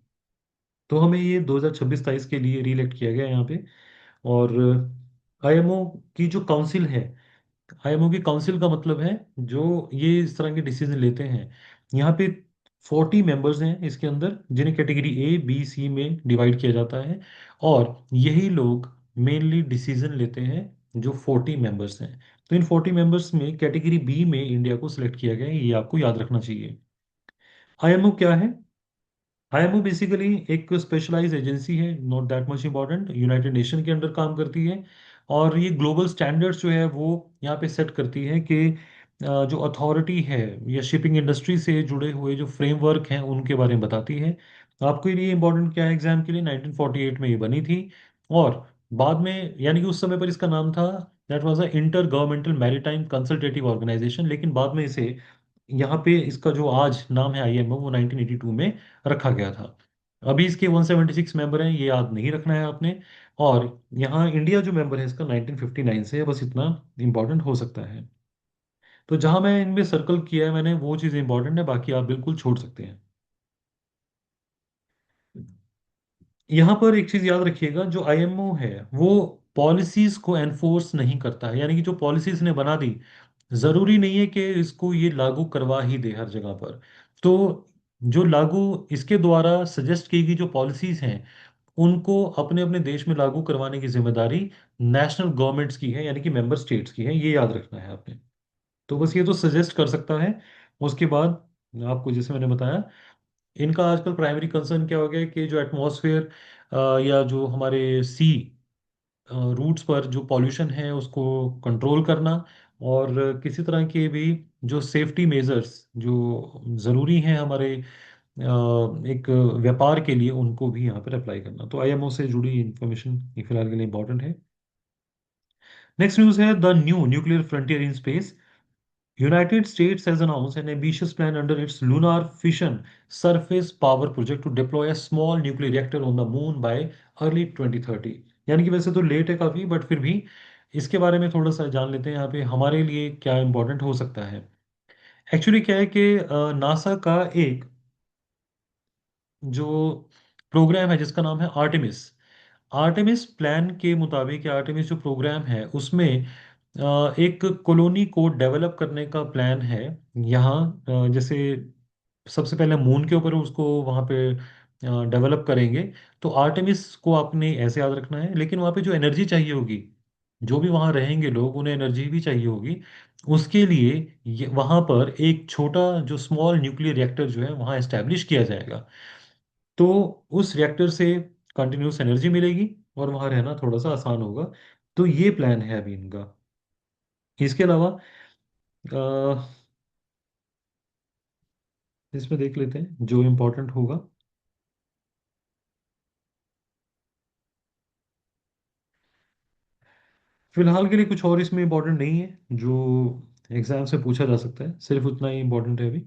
तो हमें ये 2026-27 के लिए री इलेक्ट किया गया है यहाँ पे। और आईएमओ की जो काउंसिल है, आईएमओ की काउंसिल का मतलब है जो ये इस तरह के डिसीजन लेते हैं। यहाँ पे 40 मेंबर्स हैं इसके अंदर, जिन्हें कैटेगरी ए बी सी में डिवाइड किया जाता है। और यही लोग मेनली डिसीजन लेते हैं जो 40 मेंबर्स हैं। तो इन 40 मेंबर्स में कैटेगरी बी में इंडिया को सिलेक्ट किया गया है, ये आपको याद रखना चाहिए। आईएमओ क्या है, आईएमओ बेसिकली एक स्पेशलाइज एजेंसी है, not that much important, United nation के अंडर काम करती है। और ये ग्लोबल स्टैंडर्ड्स जो है वो यहाँ पे सेट करती है कि जो अथॉरिटी है या शिपिंग इंडस्ट्री से जुड़े हुए जो फ्रेमवर्क हैं उनके बारे में बताती है। आपके लिए इम्पोर्टेंट क्या है एग्जाम के लिए, 1948 में ये बनी थी। और बाद में यानी कि उस समय पर इसका नाम था that was a intergovernmental maritime consultative organisation, लेकिन बाद में इसे यहाँ पे इसका जो आज नाम है आईएमओ वो 1982 में रखा गया था। अभी इसके 176 मेंबर हैं, ये याद नहीं रखना है आपने। और यहाँ इंडिया जो मेंबर है इसका 1959 से है, बस इतना इंपॉर्टेंट हो सकता है। तो जहां मैं इनमें सर्कल किया है मैंने वो चीज़ इंपॉर्टेंट है, बाकी आप बिल्कुल छोड़ सकते हैं। यहाँ पर एक चीज याद रखिएगा, जो आईएमओ है वो पॉलिसीज को एनफोर्स नहीं करता है, यानी कि जो पॉलिसीज ने बना दी जरूरी नहीं है कि इसको ये लागू करवा ही दे हर जगह पर। तो जो लागू इसके द्वारा सजेस्ट की गई जो पॉलिसीज हैं उनको अपने अपने देश में लागू करवाने की जिम्मेदारी नेशनल गवर्नमेंट्स की है, यानी कि मेंबर स्टेट्स की है, ये याद रखना है आपने। तो बस ये तो सजेस्ट कर सकता है। उसके बाद आपको जैसे मैंने बताया, इनका आजकल प्राइमरी कंसर्न क्या हो गया है कि जो एटमॉस्फेयर या जो हमारे सी रूट्स पर जो पॉल्यूशन है उसको कंट्रोल करना, और किसी तरह के भी जो सेफ्टी मेजर्स जो ज़रूरी हैं हमारे एक व्यापार के लिए, उनको भी यहाँ पर अप्लाई करना। तो आईएमओ से जुड़ी इंफॉर्मेशन ये फिलहाल के लिए इंपॉर्टेंट है। नेक्स्ट न्यूज़ है the new nuclear frontier in space. United States has announced an ambitious plan under its Lunar Fission Surface Power Project to deploy a small nuclear reactor on the moon by early 2030। यानी कि वैसे तो late है काफ़ी, but फिर भी इसके बारे में थोड़ा सा जान लेते हैं यहाँ पे हमारे लिए क्या इंपॉर्टेंट हो सकता है। एक्चुअली क्या है कि नासा का एक जो प्रोग्राम है जिसका नाम है आर्टेमिस। आर्टेमिस प्लान के मुताबिक, या आर्टेमिस जो प्रोग्राम है उसमें एक कॉलोनी को डेवलप करने का प्लान है यहाँ। जैसे सबसे पहले मून के ऊपर उसको वहाँ पे डेवलप करेंगे। तो आर्टेमिस को आपने ऐसे याद रखना है, लेकिन वहाँ पे जो एनर्जी चाहिए होगी, जो भी वहाँ रहेंगे लोग, उन्हें एनर्जी भी चाहिए होगी। उसके लिए वहाँ पर एक छोटा जो स्मॉल न्यूक्लियर रिएक्टर जो है वहाँ एस्टेब्लिश किया जाएगा। तो उस रिएक्टर से कंटिन्यूस एनर्जी मिलेगी और वहाँ रहना थोड़ा सा आसान होगा। तो ये प्लान है अभी इनका। इसके अलावा अ, इसमें देख लेते हैं जो इम्पोर्टेंट होगा। फिलहाल के लिए कुछ और इसमें इम्पोर्टेंट नहीं है जो एग्जाम से पूछा जा सकता है, सिर्फ उतना ही इम्पोर्टेंट है अभी।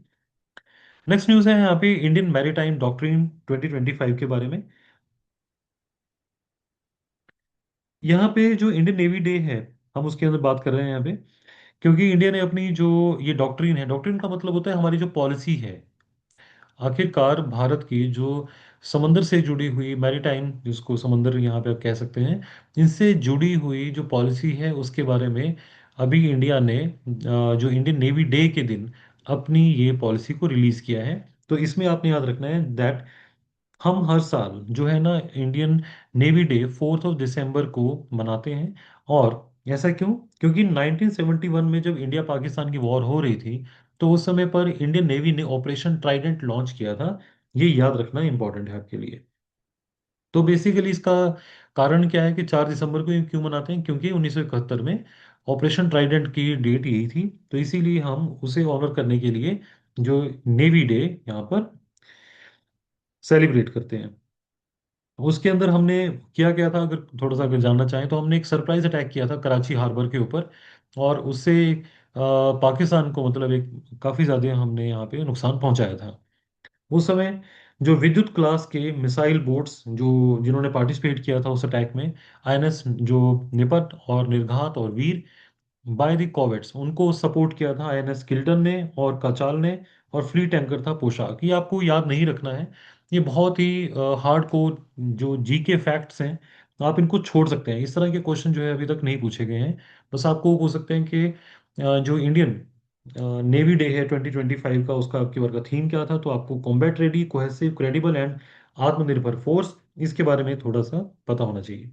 नेक्स्ट न्यूज़ है यहाँ पे इंडियन मैरीटाइम डॉक्ट्रिन 2025 के बारे में। यहाँ पे जो इंडियन नेवी डे है, हम उसके अंदर बात कर रहे हैं यहाँ पे, क्योंकि इंडिया ने अपनी जो ये डॉक्ट्रिन है, डॉक्ट्रिन का मतलब होता है हमारी जो पॉलिसी है, आखिरकार भारत की जो समंदर से जुड़ी हुई मैरीटाइम, जिसको समंदर यहाँ पे आप कह सकते हैं, इनसे जुड़ी हुई जो पॉलिसी है उसके बारे में अभी इंडिया ने जो इंडियन नेवी डे के दिन अपनी ये पॉलिसी को रिलीज किया है। तो इसमें आपने याद रखना है दैट हम हर साल जो है ना इंडियन नेवी डे 4 दिसंबर को मनाते हैं। और ऐसा क्यों? क्योंकि 1971 में जब इंडिया पाकिस्तान की वॉर हो रही थी, तो उस समय पर इंडियन नेवी ने ऑपरेशन ट्राइडेंट लॉन्च किया था। ये याद रखना इंपॉर्टेंट है आपके लिए। तो बेसिकली इसका कारण क्या है कि 4 दिसंबर को ये क्यों मनाते हैं? क्योंकि 1971 में ऑपरेशन ट्राइडेंट की डेट यही थी, तो इसीलिए हम उसे ऑनर करने के लिए जो नेवी डे यहाँ पर सेलिब्रेट करते हैं। उसके अंदर हमने किया क्या था, अगर थोड़ा सा अगर जानना चाहें, तो हमने एक सरप्राइज अटैक किया था कराची हार्बर के ऊपर, और उससे पाकिस्तान को मतलब एक काफ़ी ज़्यादा हमने यहाँ पे नुकसान पहुंचाया था। उस समय जो विद्युत क्लास के मिसाइल बोट्स जो जिन्होंने पार्टिसिपेट किया था उस अटैक में, आईएनएस जो निपट और निर्घात और वीर बाय द कॉवेट्स, उनको सपोर्ट किया था आईएनएस किल्टन ने और काचाल ने, और फ्लीट टैंकर था पोशाक। ये आपको याद नहीं रखना है, ये बहुत ही हार्ड कोर जो जीके फैक्ट्स हैं, आप इनको छोड़ सकते हैं। इस तरह के क्वेश्चन जो है अभी तक नहीं पूछे गए हैं। बस आपको वो पूछ सकते हैं कि जो इंडियन नेवी डे है 2025 का, उसका आपकी बार का थीम क्या था। तो आपको combat ready, cohesive, credible and आत्मनिर्भर फोर्स, इसके बारे में थोड़ा सा पता होना चाहिए।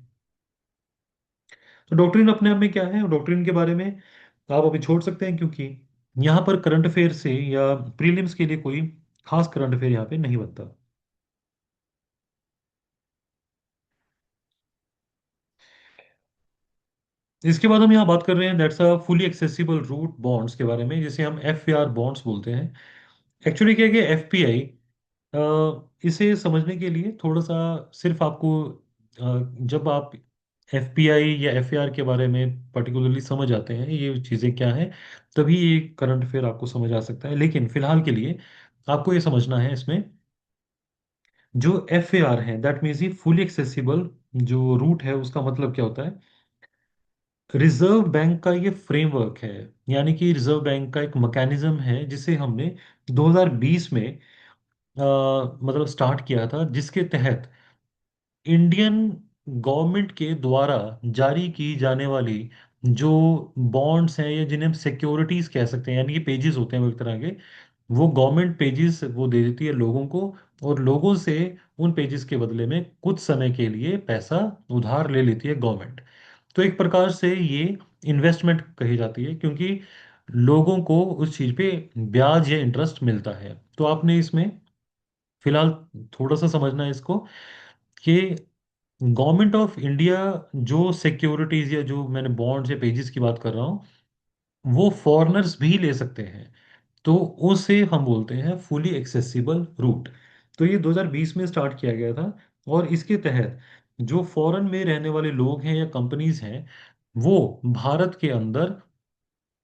तो डॉक्ट्रिन अपने आप में क्या है, डॉक्ट्रिन के बारे में आप अभी छोड़ सकते हैं, क्योंकि यहाँ पर करंट अफेयर से या प्रीलिम्स के लिए कोई खास करंट अफेयर यहाँ पे नहीं बनता। इसके बाद हम यहाँ बात कर रहे हैं that's a fully accessible route bonds के बारे में, जिसे हम एफ आर बॉन्ड्स बोलते हैं। एक्चुअली क्या है कि एफ पी आई, इसे समझने के लिए थोड़ा सा सिर्फ आपको जब आप एफ पी आई या एफ ए आर के बारे में पर्टिकुलरली समझ आते हैं ये चीज़ें क्या हैं, तभी ये करंट अफेयर आपको समझ आ सकता है। लेकिन फिलहाल के लिए आपको ये समझना है इसमें जो एफ ए आर है, that means he fully accessible जो रूट है, उसका मतलब क्या होता है? रिजर्व बैंक का ये फ्रेमवर्क है, यानी कि रिजर्व बैंक का एक मैकेनिज्म है जिसे हमने 2020 में मतलब स्टार्ट किया था, जिसके तहत इंडियन गवर्नमेंट के द्वारा जारी की जाने वाली जो बॉन्ड्स हैं, या जिन्हें हम सिक्योरिटीज कह सकते हैं, यानी कि पेजेस होते हैं वो एक तरह के, वो गवर्नमेंट पेजेस वो दे देती है लोगों को, और लोगों से उन पेजेस के बदले में कुछ समय के लिए पैसा उधार ले लेती है गवर्नमेंट। तो एक प्रकार से ये इन्वेस्टमेंट कही जाती है, क्योंकि लोगों को उस चीज पे ब्याज या इंटरेस्ट मिलता है। तो आपने इसमें फिलहाल थोड़ा सा समझना है इसको कि गवर्नमेंट ऑफ इंडिया जो सिक्योरिटीज या जो मैंने बॉन्ड्स या पेजेस की बात कर रहा हूँ, वो फॉरेनर्स भी ले सकते हैं। तो उसे हम बोलते हैं फुली एक्सेसिबल रूट। तो ये 2020 में स्टार्ट किया गया था, और इसके तहत जो फॉरेन में रहने वाले लोग हैं या कंपनीज हैं, वो भारत के अंदर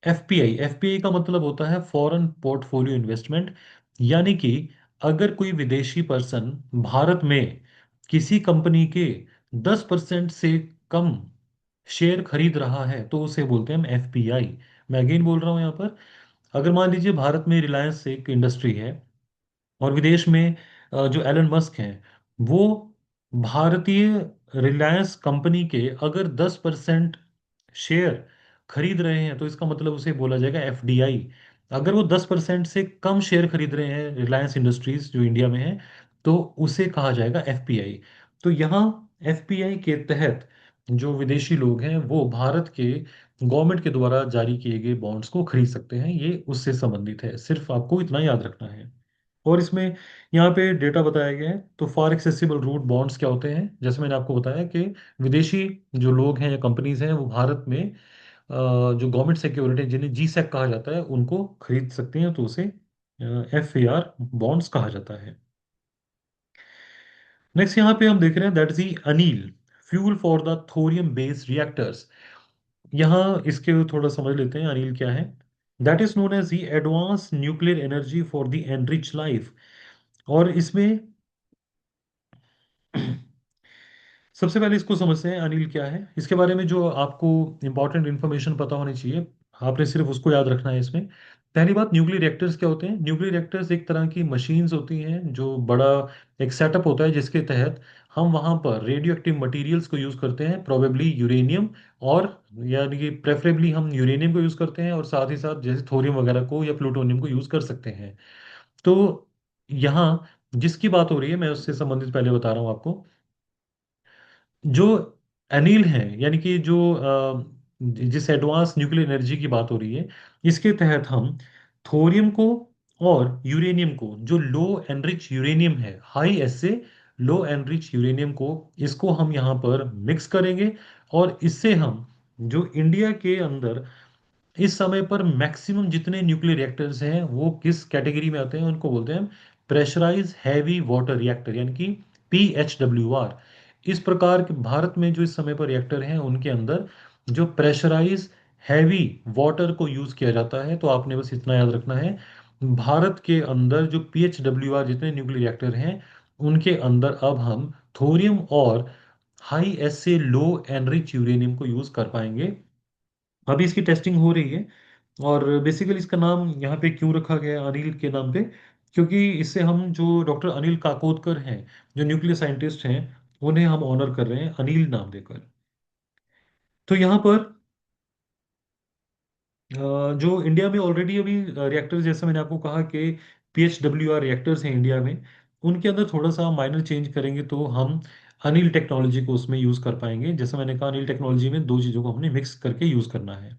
एफपीआई, एफपीआई का मतलब होता है फॉरेन पोर्टफोलियो इन्वेस्टमेंट, यानी कि अगर कोई विदेशी पर्सन भारत में किसी कंपनी के 10% से कम शेयर खरीद रहा है तो उसे बोलते हैं हम एफपीआई। मैं अगेन बोल रहा हूं यहाँ पर, अगर मान लीजिए भारत में रिलायंस एक इंडस्ट्री है, और विदेश में जो एलन मस्क हैं, वो भारतीय रिलायंस कंपनी के अगर 10% शेयर खरीद रहे हैं तो इसका मतलब उसे बोला जाएगा एफडीआई। अगर वो 10% से कम शेयर खरीद रहे हैं रिलायंस इंडस्ट्रीज जो इंडिया में है, तो उसे कहा जाएगा एफपीआई। तो यहाँ एफपीआई के तहत जो विदेशी लोग हैं वो भारत के गवर्नमेंट के द्वारा जारी किए गए बॉन्ड्स को खरीद सकते हैं। ये उससे संबंधित है, सिर्फ आपको इतना याद रखना है। और इसमें यहाँ पे डेटा बताया गया है। तो फॉर एक्सेसिबल रूट बॉन्ड्स क्या होते हैं, जैसे मैंने आपको बताया कि विदेशी जो लोग हैं या कंपनीज हैं वो भारत में जो गवर्नमेंट सिक्योरिटी जिन्हें जी सैक कहा जाता है उनको खरीद सकते हैं, तो उसे एफ ए आर बॉन्ड्स कहा जाता है। नेक्स्ट यहाँ पे हम देख रहे हैं that is ANEEL, fuel for the thorium based reactors. यहाँ इसके थोड़ा समझ लेते हैं अनिल क्या है। That is known as the advance nuclear energy for the enrich life. और इसमें सबसे पहले इसको समझते हैं अनिल क्या है। इसके बारे में जो आपको इंपॉर्टेंट इन्फॉर्मेशन पता होनी चाहिए, आपने सिर्फ उसको याद रखना है इसमें। पहली बात, न्यूक्लियर रिएक्टर्स क्या होते हैं। न्यूक्लियर रिएक्टर्स एक तरह की मशीन्स होती हैं जो बड़ा एक सेटअप होता है जिसके तहत हम वहाँ पर रेडियो एक्टिव मटीरियल्स को यूज़ करते हैं, प्रोबेबली यूरेनियम, और यानी कि प्रेफरेबली हम यूरेनियम को यूज़ करते हैं, और साथ ही साथ जैसे थोरियम वगैरह को या प्लूटोनियम को यूज़ कर सकते हैं। तो यहाँ जिसकी बात हो रही है मैं उससे संबंधित पहले बता रहा हूँ आपको। जो अनिल है, यानी कि जो जिस एडवांस न्यूक्लियर एनर्जी की बात हो रही है, इसके तहत हम थोरियम को और यूरेनियम को, जो लो एनरिच यूरेनियम है, हाई एस से लो एनरिच यूरेनियम को, इसको हम यहाँ पर मिक्स करेंगे। और इससे हम जो इंडिया के अंदर इस समय पर मैक्सिमम जितने न्यूक्लियर रिएक्टर्स हैं वो किस कैटेगरी में आते हैं, उनको बोलते हैं प्रेशराइज हैवी वाटर रिएक्टर, यानी कि PHWR। इस प्रकार के भारत में जो इस समय पर रिएक्टर हैं उनके अंदर जो प्रेशराइज हैवी वाटर को यूज किया जाता है। तो आपने बस इतना याद रखना है, भारत के अंदर जो PHWR जितने न्यूक्लियर रिएक्टर हैं उनके अंदर अब हम थोरियम और हाई एस से लो एनरिच यूरेनियम को यूज कर पाएंगे। अभी इसकी टेस्टिंग हो रही है। और बेसिकली इसका नाम यहाँ पे क्यों रखा गया है अनिल के नाम पे, क्योंकि इससे हम जो डॉक्टर अनिल काकोदकर हैं, जो न्यूक्लियर साइंटिस्ट हैं, उन्हें हम ऑनर कर रहे हैं अनिल नाम देकर। तो यहाँ पर जो इंडिया में ऑलरेडी अभी रिएक्टर्स, जैसे मैंने आपको कहा कि PHWR रिएक्टर्स हैं इंडिया में, उनके अंदर थोड़ा सा माइनर चेंज करेंगे तो हम अनिल टेक्नोलॉजी को उसमें यूज़ कर पाएंगे। जैसे मैंने कहा, अनिल टेक्नोलॉजी में दो चीज़ों को हमने मिक्स करके यूज़ करना है।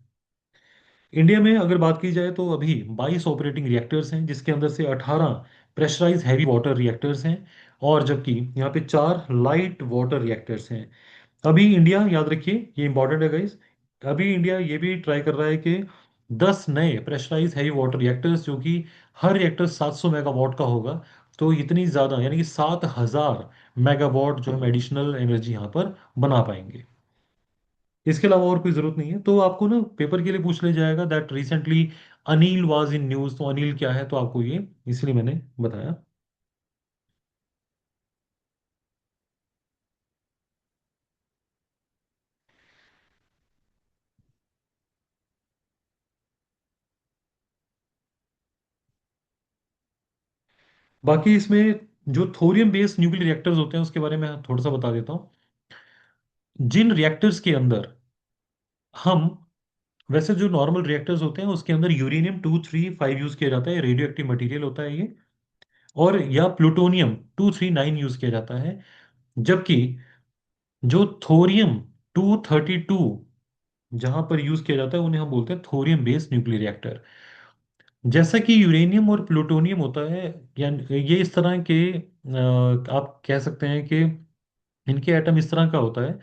इंडिया में अगर बात की जाए तो अभी 22 ऑपरेटिंग रिएक्टर्स हैं, जिसके अंदर से 18 प्रेशराइज हैवी वाटर रिएक्टर्स हैं, और जबकि यहाँ पे 4 लाइट वाटर रिएक्टर्स हैं। अभी इंडिया, याद रखिए ये इंपॉर्टेंट है गाइस, अभी इंडिया ये भी ट्राई कर रहा है कि 10 नए प्रेशराइज हैवी वाटर रिएक्टर्स, जो कि हर रिएक्टर 700 मेगावाट का होगा, तो इतनी ज़्यादा यानी कि 7000 मेगावाट जो हम एडिशनल एनर्जी यहाँ पर बना पाएंगे। इसके अलावा और कोई जरूरत नहीं है। तो आपको ना पेपर के लिए पूछ लिया जाएगा that recently Anil was in news, तो अनिल क्या है, तो आपको ये इसलिए मैंने बताया। बाकी इसमें जो थोरियम बेस्ड न्यूक्लियर रिएक्टर्स होते हैं उसके बारे में थोड़ा सा बता देता हूँ। जिन रिएक्टर्स के अंदर हम, वैसे जो नॉर्मल रिएक्टर्स होते हैं उसके अंदर यूरेनियम 235 यूज किया जाता है, रेडियो एक्टिव मटीरियल होता है ये, और या प्लूटोनियम 239 यूज किया जाता है। जबकि जो थोरियम 232 जहां पर यूज किया जाता है उन्हें हम बोलते हैं थोरियम बेस्ड न्यूक्लियर रिएक्टर। जैसा कि यूरेनियम और प्लूटोनियम होता है, या ये इस तरह के आप कह सकते हैं कि इनके एटम इस तरह का होता है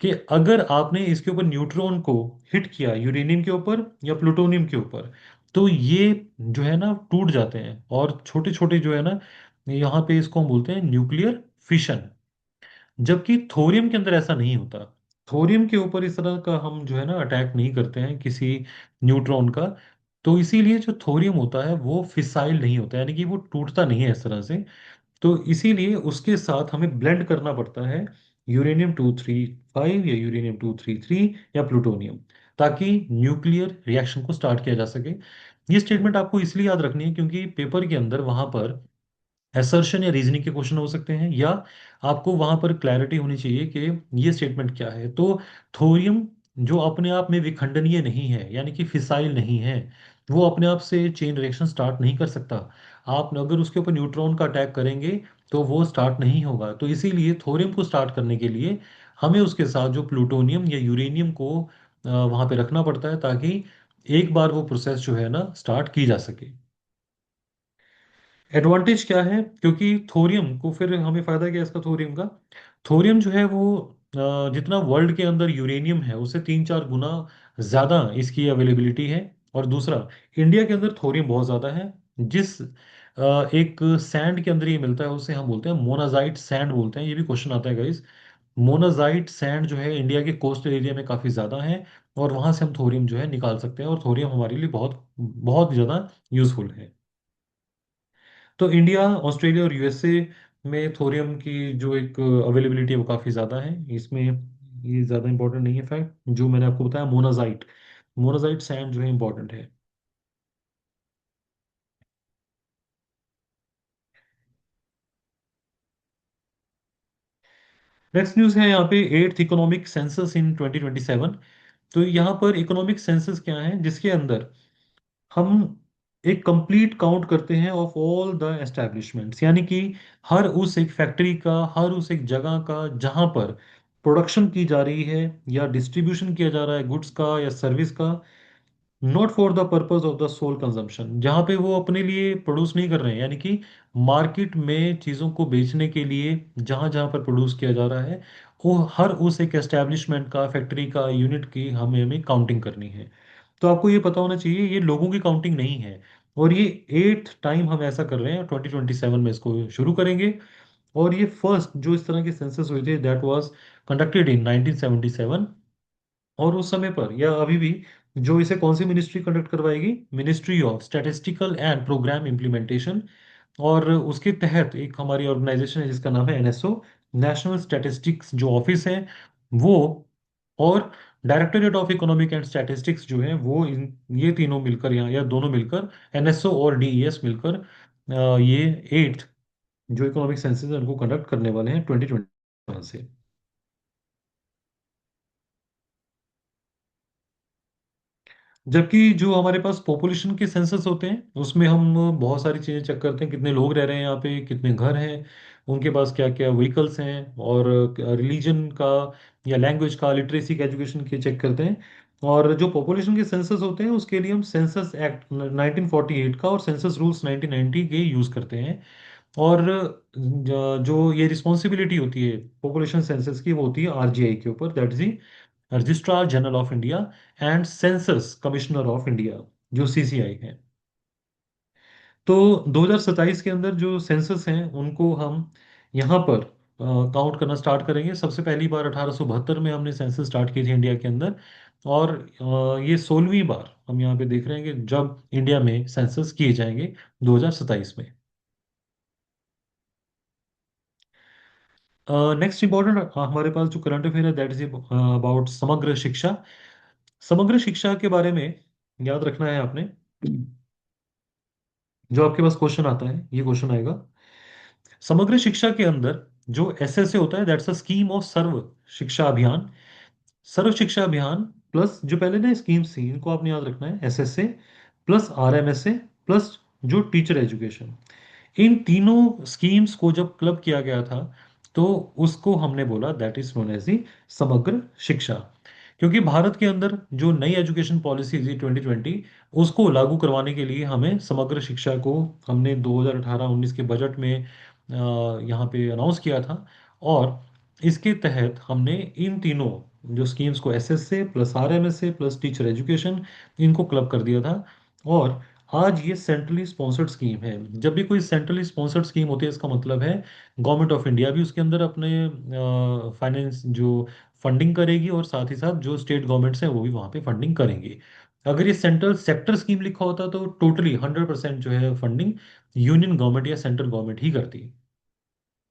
कि अगर आपने इसके ऊपर न्यूट्रॉन को हिट किया, यूरेनियम के ऊपर या प्लूटोनियम के ऊपर, तो ये जो है ना टूट जाते हैं, और छोटे छोटे जो है ना, यहाँ पे इसको हम बोलते हैं न्यूक्लियर फिशन। जबकि थोरियम के अंदर ऐसा नहीं होता। थोरियम के ऊपर इस तरह का हम जो है ना अटैक नहीं करते हैं किसी न्यूट्रॉन का। तो इसीलिए जो थोरियम होता है वो फिसाइल नहीं होता, यानी कि वो टूटता नहीं है इस तरह से। तो इसीलिए उसके साथ हमें ब्लेंड करना पड़ता है यूरेनियम 235 या यूरेनियम 233 या प्लूटोनियम, ताकि न्यूक्लियर रिएक्शन को स्टार्ट किया जा सके। ये स्टेटमेंट आपको इसलिए याद रखनी है क्योंकि पेपर के अंदर वहां पर असर्शन या रीजनिंग के क्वेश्चन हो सकते हैं, या आपको वहां पर क्लैरिटी होनी चाहिए कि ये स्टेटमेंट क्या है। तो थोरियम जो अपने आप में विखंडनीय नहीं है, यानी कि फिसाइल नहीं है, वो अपने आप से चेन रिएक्शन स्टार्ट नहीं कर सकता। आप अगर उसके ऊपर न्यूट्रॉन का अटैक करेंगे तो वो स्टार्ट नहीं होगा। तो इसीलिए थोरियम को स्टार्ट करने के लिए हमें उसके साथ जो प्लूटोनियम या यूरेनियम को वहां पे रखना पड़ता है, ताकि एक बार वो प्रोसेस जो है ना स्टार्ट की जा सके। एडवांटेज क्या है, क्योंकि थोरियम को फिर हमें फायदा क्या है इसका, थोरियम का। थोरियम जो है वो जितना वर्ल्ड के अंदर यूरेनियम है उससे 3-4 गुना ज्यादा इसकी अवेलेबिलिटी है। और दूसरा, इंडिया के अंदर थोरियम बहुत ज्यादा है। जिस एक सैंड के अंदर ये मिलता है उसे हम बोलते हैं मोनाजाइट सैंड बोलते हैं। ये भी क्वेश्चन आता है गाइस। मोनाजाइट सैंड जो है इंडिया के कोस्टल एरिया में काफी ज्यादा है, और वहां से हम थोरियम जो है निकाल सकते हैं, और थोरियम हमारे लिए बहुत बहुत ज्यादा यूजफुल है। तो इंडिया, ऑस्ट्रेलिया और यूएसए में थोरियम की जो एक अवेलेबिलिटी है वो काफ़ी ज़्यादा है। इसमें ये ज़्यादा इंपॉर्टेंट नहीं है फैक्ट जो मैंने आपको बताया। मोनाजाइट, मोनाजाइट सैंड जो है इंपॉर्टेंट है। नेक्स्ट न्यूज़ है यहाँ पे, एट्थ इकोनॉमिक सेंसस इन 2027। तो यहाँ पर इकोनॉमिक सेंसस क्या है, जिसके अंदर हम एक कंप्लीट काउंट करते हैं ऑफ ऑल द एस्टेब्लिशमेंट्स, यानी कि हर उस एक फैक्ट्री का, हर उस एक जगह का जहां पर प्रोडक्शन की जा रही है या डिस्ट्रीब्यूशन किया जा रहा है गुड्स का या सर्विस का, not for the purpose of the sole consumption, जहाँ पे वो अपने लिए प्रोड्यूस नहीं कर रहे हैं, यानी कि मार्केट में चीज़ों को बेचने के लिए जहाँ जहाँ पर प्रोड्यूस किया जा रहा है, वो हर उस एक एस्टेब्लिशमेंट का, फैक्ट्री का, यूनिट की हमें हमें काउंटिंग करनी है। तो आपको ये पता होना चाहिए ये लोगों की काउंटिंग नहीं है। और ये एट्थ टाइम हम ऐसा कर रहे हैं, 2027 में इसको शुरू करेंगे। और ये फर्स्ट जो इस तरह के सेंसस हुए थे दैट वाज कंडक्टेड इन 1977। और उस समय पर या अभी भी जो इसे कौन सी मिनिस्ट्री कंडक्ट करवाएगी, ministry of statistical and programme implementation. और उसके तहत एक हमारी ऑर्गेनाइजेशन है जिसका नाम है एनएसओ, नेशनल स्टैटिस्टिक्स जो ऑफिस है वो, और directorate of economic and statistics जो है वो, ये तीनों मिलकर यहाँ, या दोनों मिलकर, एनएसओ और डीईएस मिलकर ये एट्थ जो इकोनॉमिक सेंसस है उनको कंडक्ट करने वाले हैं 2020 से। जबकि जो हमारे पास पॉपुलेशन के सेंसस होते हैं उसमें हम बहुत सारी चीज़ें चेक करते हैं, कितने लोग रह रहे हैं यहाँ पे, कितने घर हैं, उनके पास क्या क्या व्हीकल्स हैं, और रिलीजन का या लैंग्वेज का, लिटरेसी का, एजुकेशन के चेक करते हैं। और जो पॉपुलेशन के सेंसस होते हैं उसके लिए हम सेंसस एक्ट 1948 का और सेंसस रूल्स 1990 के यूज़ करते हैं। और जो ये रिस्पॉन्सिबिलिटी होती है पॉपुलेशन सेंसस की, वो होती है आरजीआई के ऊपर, that is registrar general of India and census commissioner of India, जो सीसीआई है। तो 2027 के अंदर जो सेंसस हैं उनको हम यहाँ पर काउंट करना स्टार्ट करेंगे। सबसे पहली बार 1872 में हमने सेंसस स्टार्ट की थी इंडिया के अंदर, और ये 16वीं बार हम यहाँ पे देख रहे हैं कि जब इंडिया में सेंसस किए जाएंगे 2027 में। नेक्स्ट इंपॉर्टेंट हमारे पास जो करंट अफेयर है दैट इज अबाउट समग्र शिक्षा। समग्र शिक्षा के बारे में याद रखना है आपने, जो आपके पास क्वेश्चन आता है ये क्वेश्चन आएगा। समग्र शिक्षा के अंदर जो एसएसए होता है दैट्स अ स्कीम ऑफ सर्व शिक्षा अभियान। सर्व शिक्षा अभियान प्लस जो पहले ना स्कीम्स थी इनको आपने याद रखना है, एसएसए प्लस आरएमएसए प्लस जो टीचर एजुकेशन। इन तीनों स्कीम्स को जब क्लब किया गया था तो उसको हमने बोला that is known as the Samagra Shiksha. क्योंकि भारत के अंदर जो नई एजुकेशन पॉलिसी थी 2020, उसको लागू करवाने के लिए हमें समग्र शिक्षा को हमने 2018-19 के बजट में यहाँ पे अनाउंस किया था। और इसके तहत हमने इन तीनों जो स्कीम्स को, SSA plus RMSA plus teacher education, इनको क्लब कर दिया था। और आज ये सेंट्रली स्पॉन्सर्ड स्कीम है। जब भी कोई सेंट्रली स्पॉन्सर्ड स्कीम होती है, इसका मतलब है गवर्नमेंट ऑफ इंडिया भी उसके अंदर अपने फाइनेंस जो फंडिंग करेगी, और साथ ही साथ जो स्टेट गवर्नमेंट्स हैं वो भी वहाँ पे फंडिंग करेंगी। अगर ये सेंट्रल सेक्टर स्कीम लिखा होता तो टोटली 100% जो है फंडिंग यूनियन गवर्नमेंट या सेंट्रल गवर्नमेंट ही करती।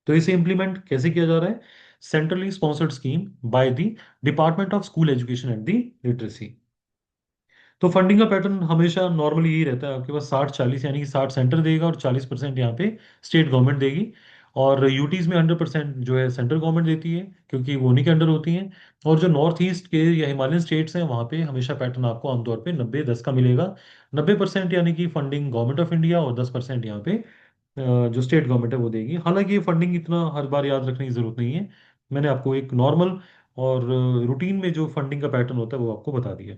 तो इसे इम्प्लीमेंट कैसे किया जा रहा है? Centrally sponsored scheme by the department of school education and the literacy. तो फंडिंग का पैटर्न हमेशा नॉर्मली यही रहता है, आपके पास 60-40, यानी कि 60 सेंटर देगा और 40% यहाँ पे स्टेट गवर्नमेंट देगी। और यूटीज में 100% जो है सेंट्रल गवर्नमेंट देती है, क्योंकि वो उन्हीं के अंडर होती हैं। और जो नॉर्थ ईस्ट के या हिमालयन स्टेट्स हैं, वहाँ पे हमेशा पैटर्न आपको आमतौर पे 90-10 का मिलेगा। 90% यानी कि फंडिंग गवर्नमेंट ऑफ इंडिया, और 10% यहाँ पे जो स्टेट गवर्नमेंट है वो देगी। हालांकि ये फंडिंग इतना हर बार याद रखने की जरूरत नहीं है। मैंने आपको एक नॉर्मल और रूटीन में जो फंडिंग का पैटर्न होता है वो आपको बता दिया।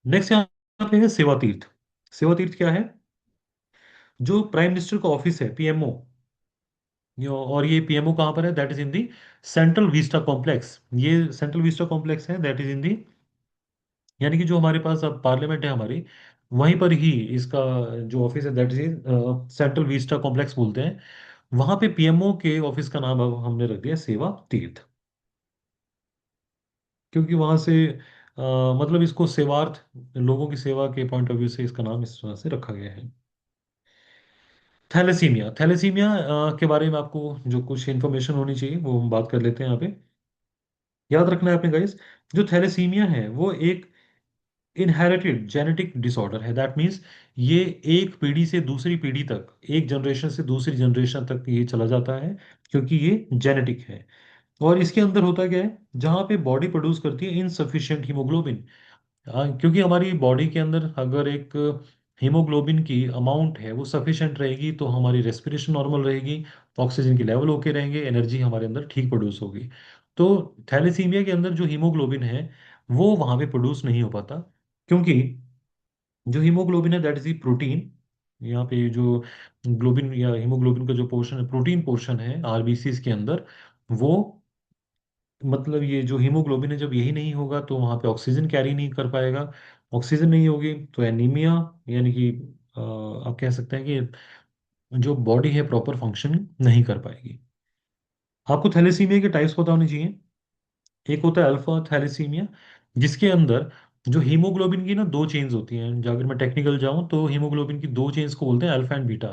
नेक्स्ट यहाँ पे है सेवा तीर्थ। सेवा तीर्थ क्या है? जो प्राइम मिनिस्टर का ऑफिस है, PMO। और ये PMO कहाँ पर है? That is in the central Vista complex. ये सेंट्रल विस्टा कॉम्प्लेक्स है, दैट इज इन दी, यानी कि जो हमारे पास अब पार्लियामेंट है हमारी, वहीं पर ही इसका जो ऑफिस है, that is central Vista complex बोलते हैं। वहां पे PMO के ऑफिस का नाम अब हमने रख दिया सेवा तीर्थ, क्योंकि वहां से मतलब इसको सेवार्थ, लोगों की सेवा के पॉइंट ऑफ व्यू से इसका नाम इस तरह से रखा गया है। थैलेसीमिया, थैलेसीमिया के बारे में आपको जो कुछ इन्फॉर्मेशन होनी चाहिए वो हम बात कर लेते हैं यहाँ पे। याद रखना है आपने गाइस, जो थैलेसीमिया है वो एक इनहेरिटेड जेनेटिक डिसऑर्डर है। दैट मीन्स ये एक पीढ़ी से दूसरी पीढ़ी तक, एक जनरेशन से दूसरी जनरेशन तक ये चला जाता है, क्योंकि ये जेनेटिक है। और इसके अंदर होता क्या है, जहाँ पे बॉडी प्रोड्यूस करती है इनसफिशिएंट हीमोग्लोबिन। हाँ, क्योंकि हमारी बॉडी के अंदर अगर एक हीमोग्लोबिन की अमाउंट है वो सफिशिएंट रहेगी, तो हमारी रेस्पिरेशन नॉर्मल रहेगी, ऑक्सीजन की लेवल ओके रहेंगे, एनर्जी हमारे अंदर ठीक प्रोड्यूस होगी। तो थैलेसीमिया के अंदर जो हीमोग्लोबिन है वो वहाँ पे प्रोड्यूस नहीं हो पाता, क्योंकि जो हीमोग्लोबिन है दैट इज दी प्रोटीन। यहाँ पे जो ग्लोबिन या हीमोग्लोबिन का जो पोर्शन है, प्रोटीन पोर्शन है RBCs के अंदर, वो मतलब ये जो हीमोग्लोबिन है, जब यही नहीं होगा तो वहाँ पे ऑक्सीजन कैरी नहीं कर पाएगा। ऑक्सीजन नहीं होगी तो एनीमिया, यानी कि आप कह सकते हैं कि जो बॉडी है प्रॉपर फंक्शन नहीं कर पाएगी। आपको थैलेसीमिया के टाइप्स पता होने चाहिए। एक होता है अल्फा थैलेसीमिया, जिसके अंदर जो हीमोग्लोबिन की ना दो चेन्स होती हैं। जो अगर मैं टेक्निकल जाऊं तो हीमोग्लोबिन की दो चेन्स को बोलते हैं अल्फा एंड बीटा।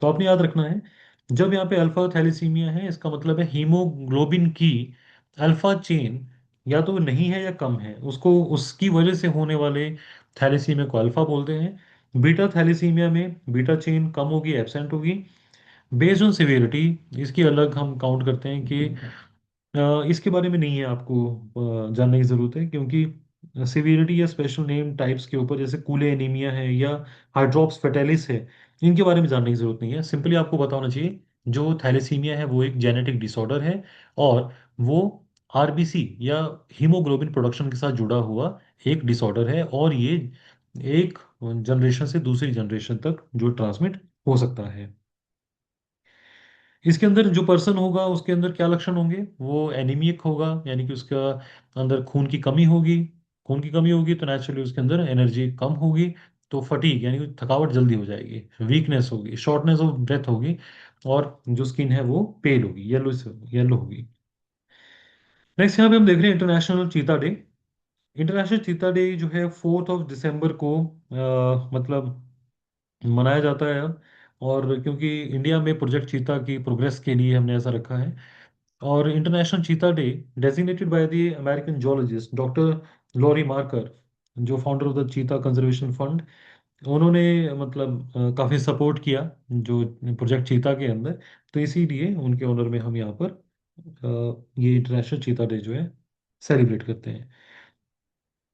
तो आपने याद रखना है, जब यहाँ पे अल्फा थैलेसीमिया है, इसका मतलब है हीमोग्लोबिन की अल्फा चेन या तो नहीं है या कम है, उसको उसकी वजह से होने वाले थैलेसीमिया को अल्फा बोलते हैं। बीटा थैलेसीमिया में बीटा चेन कम होगी, एब्सेंट होगी। बेस्ड ऑन सिवियरिटी इसकी अलग हम काउंट करते हैं कि इसके बारे में नहीं है आपको जानने की ज़रूरत है, क्योंकि सिवियरिटी या स्पेशल नेम टाइप्स के ऊपर, जैसे कूले एनीमिया है या हाइड्रोप्स फैटेलिस है, इनके बारे में जानने की ज़रूरत नहीं है। सिंपली आपको पता होना चाहिए जो थैलेसीमिया है वो एक जेनेटिक डिसऑर्डर है, और वो RBC या हीमोग्लोबिन प्रोडक्शन के साथ जुड़ा हुआ एक डिसऑर्डर है, और ये एक जनरेशन से दूसरी जनरेशन तक जो ट्रांसमिट हो सकता है। इसके अंदर जो पर्सन होगा उसके अंदर क्या लक्षण होंगे? वो एनीमिक होगा, यानी कि उसका अंदर खून की कमी होगी। खून की कमी होगी तो नेचुरली उसके अंदर एनर्जी कम होगी। तो फटीग यानी कि थकावट जल्दी हो जाएगी, वीकनेस होगी, शॉर्टनेस ऑफ ब्रेथ होगी, और जो स्किन है वो पेल होगी, येलो येलो होगी। नेक्स्ट यहाँ पे हम देख रहे हैं international cheetah day. International cheetah day जो है 4 दिसंबर को मतलब मनाया जाता है अब। और क्योंकि इंडिया में प्रोजेक्ट चीता की प्रोग्रेस के लिए हमने ऐसा रखा है। और international cheetah day designated by the American zoologist doctor Laurie Marker, जो founder of the cheetah conservation fund. उन्होंने मतलब काफ़ी सपोर्ट किया जो प्रोजेक्ट चीता के अंदर। तो इसीलिए उनके ऑनर में हम यहाँ पर ये इंटरनेशनल चीता डे जो है सेलिब्रेट करते हैं।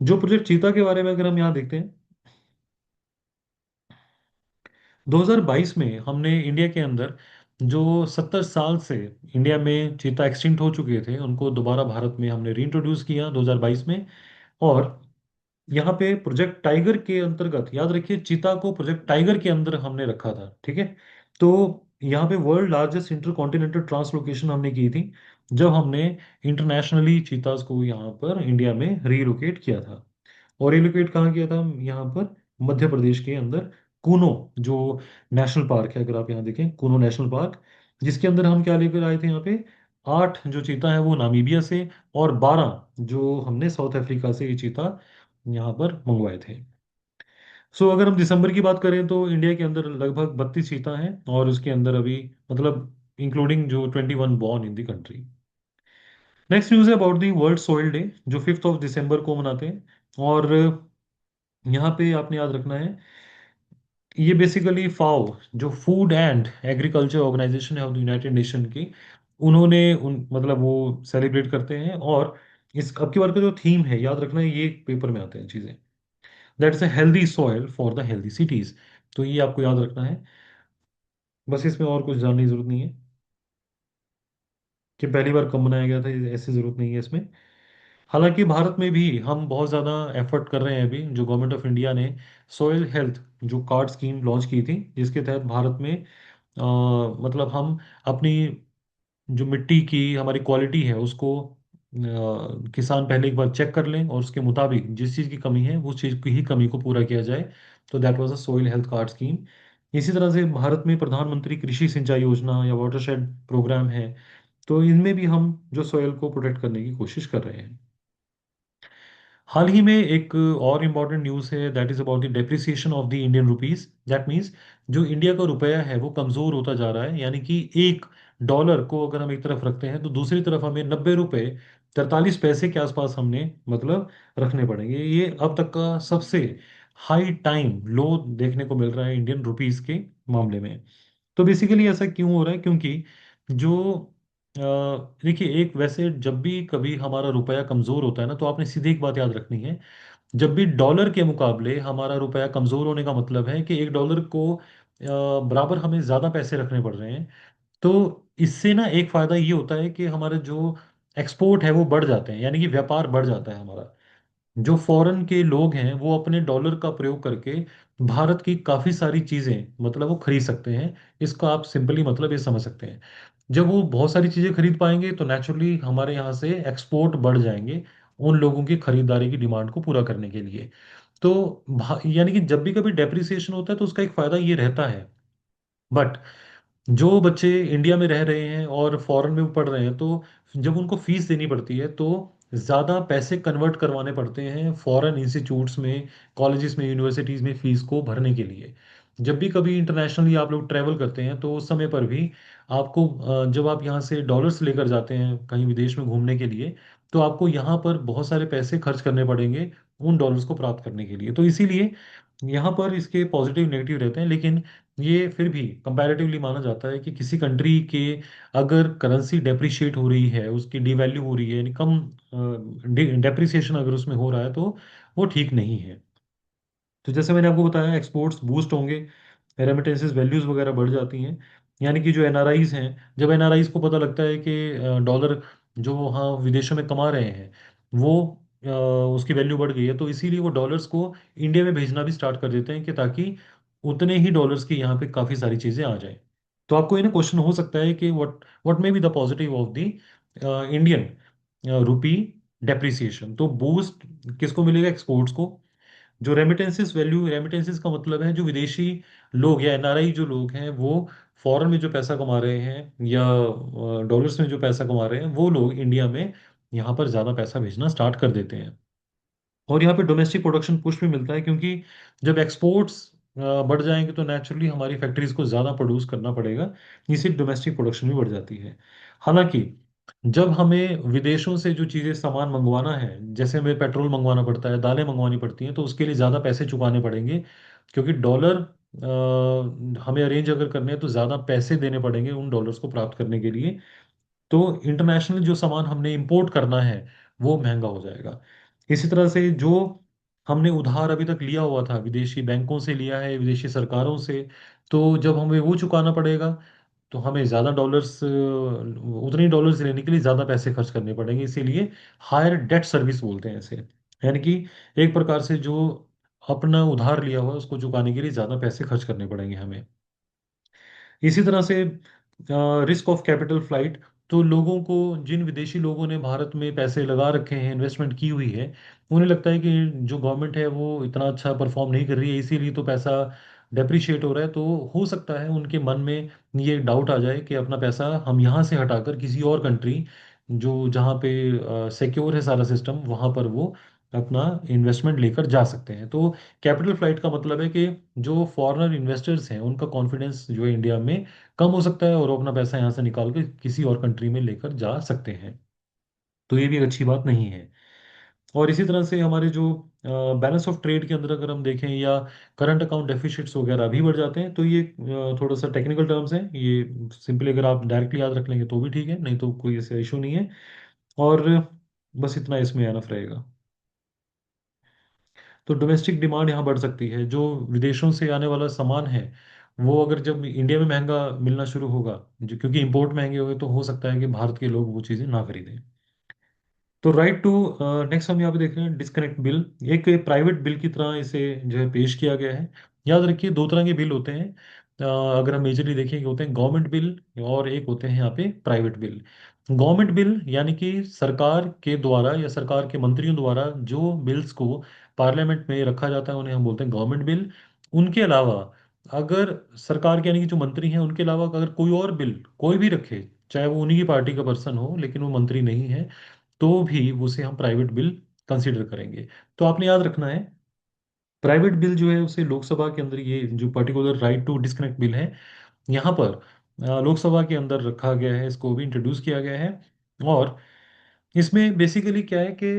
जो प्रोजेक्ट चीता के बारे में अगर हम यहाँ देखते हैं, 2022 में हमने इंडिया के अंदर जो 70 साल से इंडिया में चीता एक्सटिंक्ट हो चुके थे उनको दोबारा भारत में हमने रीइंट्रोड्यूस किया 2022 में। और यहाँ पे प्रोजेक्ट टाइगर के अंतर्गत, याद रखिए चीता को प्रोजेक्ट टाइगर के अंदर हमने रखा था, ठीक है। तो यहाँ पे world largest inter continental translocation हमने की थी जब हमने इंटरनेशनली चीताज को यहाँ पर इंडिया में रीलोकेट किया था। और रिलोकेट कहाँ किया था? यहाँ पर मध्य प्रदेश के अंदर कूनो, जो नेशनल पार्क है, अगर आप यहाँ देखें कूनो नेशनल पार्क, जिसके अंदर हम क्या लेकर आए थे यहाँ पे, 8 जो चीता है वो नामीबिया से, और 12 जो हमने साउथ अफ्रीका से ये चीता यहाँ पर मंगवाए थे। सो अगर हम दिसंबर की बात करें तो इंडिया के अंदर लगभग 32 चीता हैं, और उसके अंदर अभी मतलब इंक्लूडिंग जो 21 born in the country. Next news है about the world soil day, जो 5 दिसंबर को मनाते हैं। और यहाँ पे आपने याद रखना है, ये बेसिकली फाओ, जो फूड एंड एग्रीकल्चर ऑर्गेनाइजेशन है ऑफ द यूनाइटेड नेशन की, उन्होंने उन मतलब वो सेलिब्रेट करते हैं। और इस अब की बार का जो थीम है, याद रखना है, ये पेपर में आते हैं चीज़ें, that is a healthy soil for the healthy cities. तो ये आपको याद रखना है, बस इसमें और कुछ जानने की जरूरत नहीं है कि पहली बार कब मनाया गया था, ऐसी जरूरत नहीं है इसमें। हालांकि भारत में भी हम बहुत ज़्यादा एफर्ट कर रहे हैं अभी, जो गवर्नमेंट ऑफ इंडिया ने सॉइल हेल्थ जो कार्ड स्कीम लॉन्च की थी, जिसके तहत भारत में मतलब हम अपनी जो मिट्टी की हमारी क्वालिटी है उसको किसान पहले एक बार चेक कर लें, और उसके मुताबिक जिस चीज़ की कमी है उस चीज़ की ही कमी को पूरा किया जाए। तो that was a soil health card scheme. इसी तरह से भारत में प्रधानमंत्री कृषि सिंचाई योजना या वाटरशेड प्रोग्राम है, तो इनमें भी हम जो सोइल को प्रोटेक्ट करने की कोशिश कर रहे हैं। हाल ही में एक और इम्पॉर्टेंट न्यूज़ है, that is about the depreciation of the Indian rupees. That means जो इंडिया का रुपया है वो कमज़ोर होता जा रहा है, यानी कि एक डॉलर को अगर हम एक तरफ रखते हैं तो दूसरी तरफ हमें 90 रुपये 43 पैसे के आसपास हमने मतलब रखने पड़ेंगे। ये अब तक का सबसे हाई टाइम लो देखने को मिल रहा है इंडियन रुपीस के मामले में। तो बेसिकली ऐसा क्यों हो रहा है? क्योंकि जो अ, देखिए, एक वैसे जब भी कभी हमारा रुपया कमज़ोर होता है ना, तो आपने सीधे एक बात याद रखनी है, जब भी डॉलर के मुकाबले हमारा रुपया कमज़ोर होने का मतलब है कि एक डॉलर को बराबर हमें ज़्यादा पैसे रखने पड़ रहे हैं। तो इससे ना एक फ़ायदा ये होता है कि हमारे जो एक्सपोर्ट है वो बढ़ जाते हैं, यानी कि व्यापार बढ़ जाता है हमारा। जो फॉरेन के लोग हैं वो अपने डॉलर का प्रयोग करके भारत की काफ़ी सारी चीज़ें मतलब वो खरीद सकते हैं। इसका आप सिंपली मतलब ये समझ सकते हैं, जब वो बहुत सारी चीज़ें खरीद पाएंगे तो नेचुरली हमारे यहाँ से एक्सपोर्ट बढ़ जाएंगे उन लोगों की खरीदारी की डिमांड को पूरा करने के लिए। तो यानी कि जब भी कभी डेप्रिसिएशन होता है तो उसका एक फ़ायदा ये रहता है। बट जो बच्चे इंडिया में रह रहे हैं और फॉरेन में पढ़ रहे हैं, तो जब उनको फीस देनी पड़ती है तो ज़्यादा पैसे कन्वर्ट करवाने पड़ते हैं फॉरेन इंस्टीट्यूट्स में, कॉलेजेस में, यूनिवर्सिटीज़ में फ़ीस को भरने के लिए। जब भी कभी इंटरनेशनली आप लोग ट्रैवल करते हैं तो उस समय पर भी आपको जब आप यहाँ से डॉलर्स लेकर जाते हैं कहीं विदेश में घूमने के लिए, तो आपको यहाँ पर बहुत सारे पैसे खर्च करने पड़ेंगे उन डॉलर्स को प्राप्त करने के लिए। तो इसीलिए यहाँ पर इसके पॉजिटिव नेगेटिव रहते हैं, लेकिन ये फिर भी कंपैरेटिवली माना जाता है कि किसी कंट्री के अगर करेंसी डेप्रिशिएट हो रही है, उसकी डिवैल्यू हो रही है, यानी कम डेप्रिसिएशन अगर उसमें हो रहा है, तो वो ठीक नहीं है। तो जैसे मैंने आपको बताया, एक्सपोर्ट्स बूस्ट होंगे, रेमिटेंसेस वैल्यूज वगैरह बढ़ जाती हैं। यानी कि जो एनआरआईज हैं, जब एनआरआईज को पता लगता है कि डॉलर जो वहाँ विदेशों में कमा रहे हैं वो अ, उसकी वैल्यू बढ़ गई है, तो इसीलिए वो डॉलर्स को इंडिया में भेजना भी स्टार्ट कर देते हैं कि ताकि उतने ही डॉलर्स की यहाँ पे काफ़ी सारी चीज़ें आ जाएं। तो आपको ये ना क्वेश्चन हो सकता है कि what may be the positive of the Indian rupee depreciation. तो बूस्ट किसको मिलेगा? एक्सपोर्ट्स को। जो रेमिटेंसेस वैल्यू, रेमिटेंसेस का मतलब है जो विदेशी लोग या एनआरआई जो लोग हैं वो फॉरेन में जो पैसा कमा रहे हैं या डॉलर्स में जो पैसा कमा रहे हैं, वो लोग इंडिया में यहाँ पर ज़्यादा पैसा भेजना स्टार्ट कर देते हैं। और यहाँ पे डोमेस्टिक प्रोडक्शन पुश भी मिलता है, क्योंकि जब एक्सपोर्ट्स बढ़ जाएंगे तो नेचुरली हमारी फैक्ट्रीज को ज़्यादा प्रोड्यूस करना पड़ेगा, इससे डोमेस्टिक प्रोडक्शन भी बढ़ जाती है। हालांकि जब हमें विदेशों से जो चीज़ें सामान मंगवाना है, जैसे हमें पेट्रोल मंगवाना पड़ता है, दालें मंगवानी पड़ती हैं, तो उसके लिए ज़्यादा पैसे चुकाने पड़ेंगे, क्योंकि डॉलर हमें अरेंज अगर करने हैं तो ज़्यादा पैसे देने पड़ेंगे उन डॉलर्स को प्राप्त करने के लिए। तो इंटरनेशनल जो सामान हमने इंपोर्ट करना है वो महंगा हो जाएगा। इसी तरह से जो हमने उधार अभी तक लिया हुआ था, विदेशी बैंकों से लिया है, विदेशी सरकारों से, तो जब हमें वो चुकाना पड़ेगा तो हमें ज़्यादा डॉलर्स, उतने डॉलर्स लेने के लिए ज़्यादा पैसे खर्च करने पड़ेंगे, इसीलिए हायर डेट सर्विस बोलते हैं इसे। यानी कि एक प्रकार से जो अपना उधार लिया हुआ है उसको चुकाने के लिए ज़्यादा पैसे खर्च करने पड़ेंगे हमें। इसी तरह से रिस्क ऑफ कैपिटल फ्लाइट, तो लोगों को, जिन विदेशी लोगों ने भारत में पैसे लगा रखे हैं, इन्वेस्टमेंट की हुई है, उन्हें लगता है कि जो गवर्नमेंट है वो इतना अच्छा परफॉर्म नहीं कर रही है, इसीलिए तो पैसा डेप्रिशिएट हो रहा है। तो हो सकता है उनके मन में ये डाउट आ जाए कि अपना पैसा हम यहाँ से हटाकर किसी और कंट्री, जो जहाँ पे सिक्योर है सारा सिस्टम, वहाँ पर वो अपना इन्वेस्टमेंट लेकर जा सकते हैं। तो कैपिटल फ्लाइट का मतलब है कि जो फॉरेनर इन्वेस्टर्स हैं उनका कॉन्फिडेंस जो है इंडिया में कम हो सकता है, और वो अपना पैसा यहाँ से निकाल के किसी और कंट्री में लेकर जा सकते हैं। तो ये भी एक अच्छी बात नहीं है। और इसी तरह से हमारे जो बैलेंस ऑफ ट्रेड के अंदर अगर हम देखें, या करंट अकाउंट डेफिसिट्स वगैरह भी बढ़ जाते हैं, तो ये थोड़ा सा टेक्निकल टर्म्स हैं, ये सिंपली अगर आप डायरेक्टली याद रख लेंगे तो भी ठीक है, नहीं तो कोई ऐसा इशू नहीं है। और बस इतना इसमें एनफ रहेगा। तो डोमेस्टिक डिमांड यहाँ बढ़ सकती है, जो विदेशों से आने वाला सामान है वो अगर जब इंडिया में महंगा मिलना शुरू होगा, जो क्योंकि इंपोर्ट महंगे हुए, तो हो सकता है कि भारत के लोग वो चीज़ें ना खरीदें। तो राइट टू, नेक्स्ट हम यहाँ पे देख रहे हैं डिस्कनेक्ट बिल। एक प्राइवेट बिल की तरह इसे जो है पेश किया गया है। याद रखिए दो तरह के बिल होते हैं, अगर हम मेजरली देखें कि होते हैं गवर्नमेंट बिल और एक होते हैं यहाँ पे प्राइवेट बिल। गवर्नमेंट बिल यानी कि सरकार के द्वारा या सरकार के मंत्रियों द्वारा जो बिल्स को पार्लियामेंट में रखा जाता है उन्हें हम बोलते हैं गवर्नमेंट बिल। उनके अलावा अगर सरकार के यानी कि जो मंत्री हैं उनके अलावा अगर कोई और बिल कोई भी रखे, चाहे वो उन्हीं की पार्टी का पर्सन हो लेकिन वो मंत्री नहीं है, तो भी उसे हम प्राइवेट बिल कंसीडर करेंगे। तो आपने याद रखना है, प्राइवेट बिल जो है उसे लोकसभा के अंदर, ये जो particular right to disconnect bill है यहाँ पर लोकसभा के अंदर रखा गया है, इसको भी इंट्रोड्यूस किया गया है। और इसमें बेसिकली क्या है कि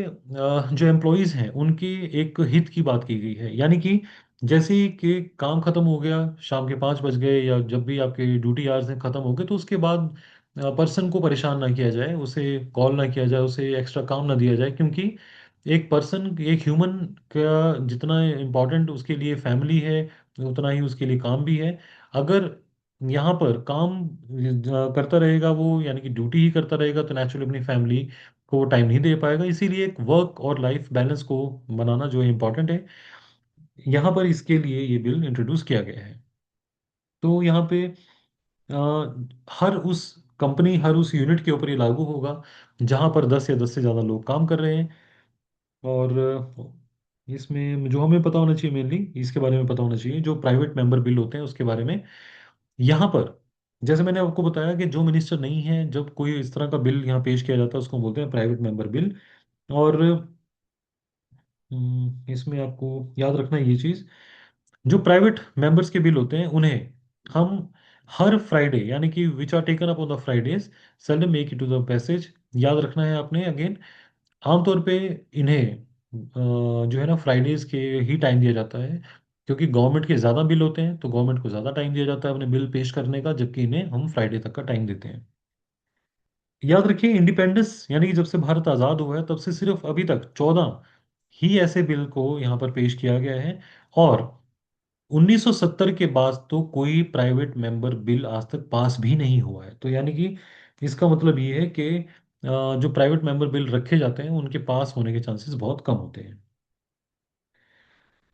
जो एम्प्लॉयज़ हैं उनकी एक हित की बात की गई है। यानी कि जैसे ही कि काम खत्म हो गया, शाम के 5 बज गए, या जब भी आपके ड्यूटी आवर्स हैं खत्म हो गए, तो उसके बाद पर्सन को परेशान ना किया जाए, उसे कॉल ना किया जाए, उसे एक्स्ट्रा काम ना दिया जाए, क्योंकि एक पर्सन, एक ह्यूमन का जितना इम्पोर्टेंट उसके लिए फैमिली है, उतना ही उसके लिए काम भी है। अगर यहाँ पर काम करता रहेगा वो, यानी कि ड्यूटी ही करता रहेगा, तो नेचुरली अपनी फैमिली को टाइम नहीं दे पाएगा। इसीलिए एक वर्क और लाइफ बैलेंस को बनाना जो है इम्पोर्टेंट है, यहाँ पर इसके लिए ये बिल इंट्रोड्यूस किया गया है। तो यहाँ पे अ, हर उस कंपनी, हर उस यूनिट के ऊपर ये लागू होगा जहाँ पर 10 या 10 से ज़्यादा लोग काम कर रहे हैं। और इसमें जो हमें पता होना चाहिए, मेनली इसके बारे में पता होना चाहिए, जो प्राइवेट मेंबर बिल होते हैं उसके बारे में। यहाँ पर जैसे मैंने आपको बताया कि जो मिनिस्टर नहीं है, जब कोई इस तरह का बिल यहाँ पेश किया जाता है उसको बोलते हैं प्राइवेट मेंबर बिल। और इसमें आपको याद रखना है ये चीज़, जो प्राइवेट मेंबर्स के बिल होते हैं उन्हें हम हर फ्राइडे, यानी कि which are taken up on the Fridays, seldom make it to the passage, याद रखना है आपने अगेन। आमतौर पे इन्हें जो है ना फ्राइडेज के ही टाइम दिया जाता है, क्योंकि गवर्नमेंट के ज़्यादा बिल होते हैं तो गवर्नमेंट को ज़्यादा टाइम दिया जाता है अपने बिल पेश करने का, जबकि इन्हें हम फ्राइडे तक का टाइम देते हैं। याद रखिए इंडिपेंडेंस यानी कि जब से भारत आज़ाद हुआ है तब से सिर्फ अभी तक 14 ही ऐसे बिल को यहाँ पर पेश किया गया है। और 1970 के बाद तो कोई प्राइवेट मेंबर बिल आज तक पास भी नहीं हुआ है। तो यानी कि इसका मतलब ये है कि जो प्राइवेट मेंबर बिल रखे जाते हैं उनके पास होने के चांसेस बहुत कम होते हैं।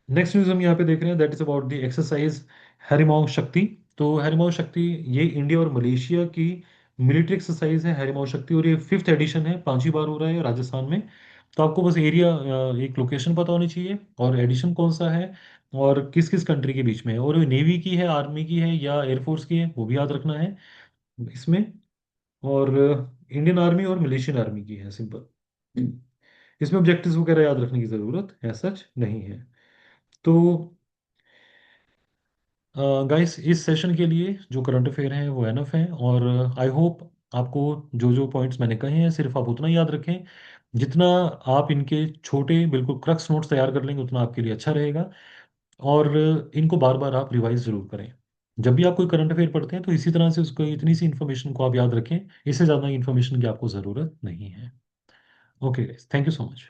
नेक्स्ट न्यूज़ हम यहाँ पे देख रहे हैं, that is about the exercise Harimau Shakti. तो हैरीमाऊ शक्ति ये इंडिया और मलेशिया की मिलिट्री एक्सरसाइज है हैरीमाऊ शक्ति, और ये 5th एडिशन है, 5वीं बार हो रहा है राजस्थान में। तो आपको बस एरिया, एक लोकेशन पता होनी चाहिए, और एडिशन कौन सा है, और किस किस कंट्री के बीच में है, और नेवी की है, आर्मी की है, या एयरफोर्स की है, वो भी याद रखना है इसमें। और इंडियन आर्मी और मलेशियन आर्मी की है, सिंपल। इसमें ऑब्जेक्टिव्स वगैरह याद रखने की ज़रूरत है सच नहीं है। तो गाइस इस सेशन के लिए जो करंट अफेयर हैं वो एनफ हैं, और आई होप आपको जो जो पॉइंट्स मैंने कहे हैं सिर्फ आप उतना याद रखें। जितना आप इनके छोटे बिल्कुल क्रक्स नोट्स तैयार कर लेंगे उतना आपके लिए अच्छा रहेगा। और इनको बार बार आप रिवाइज जरूर करें। जब भी आप कोई करंट अफेयर पढ़ते हैं तो इसी तरह से उसको, इतनी सी इन्फॉर्मेशन को आप याद रखें, इससे ज़्यादा इन्फॉर्मेशन की आपको ज़रूरत नहीं है। Okay guys, thank you so much.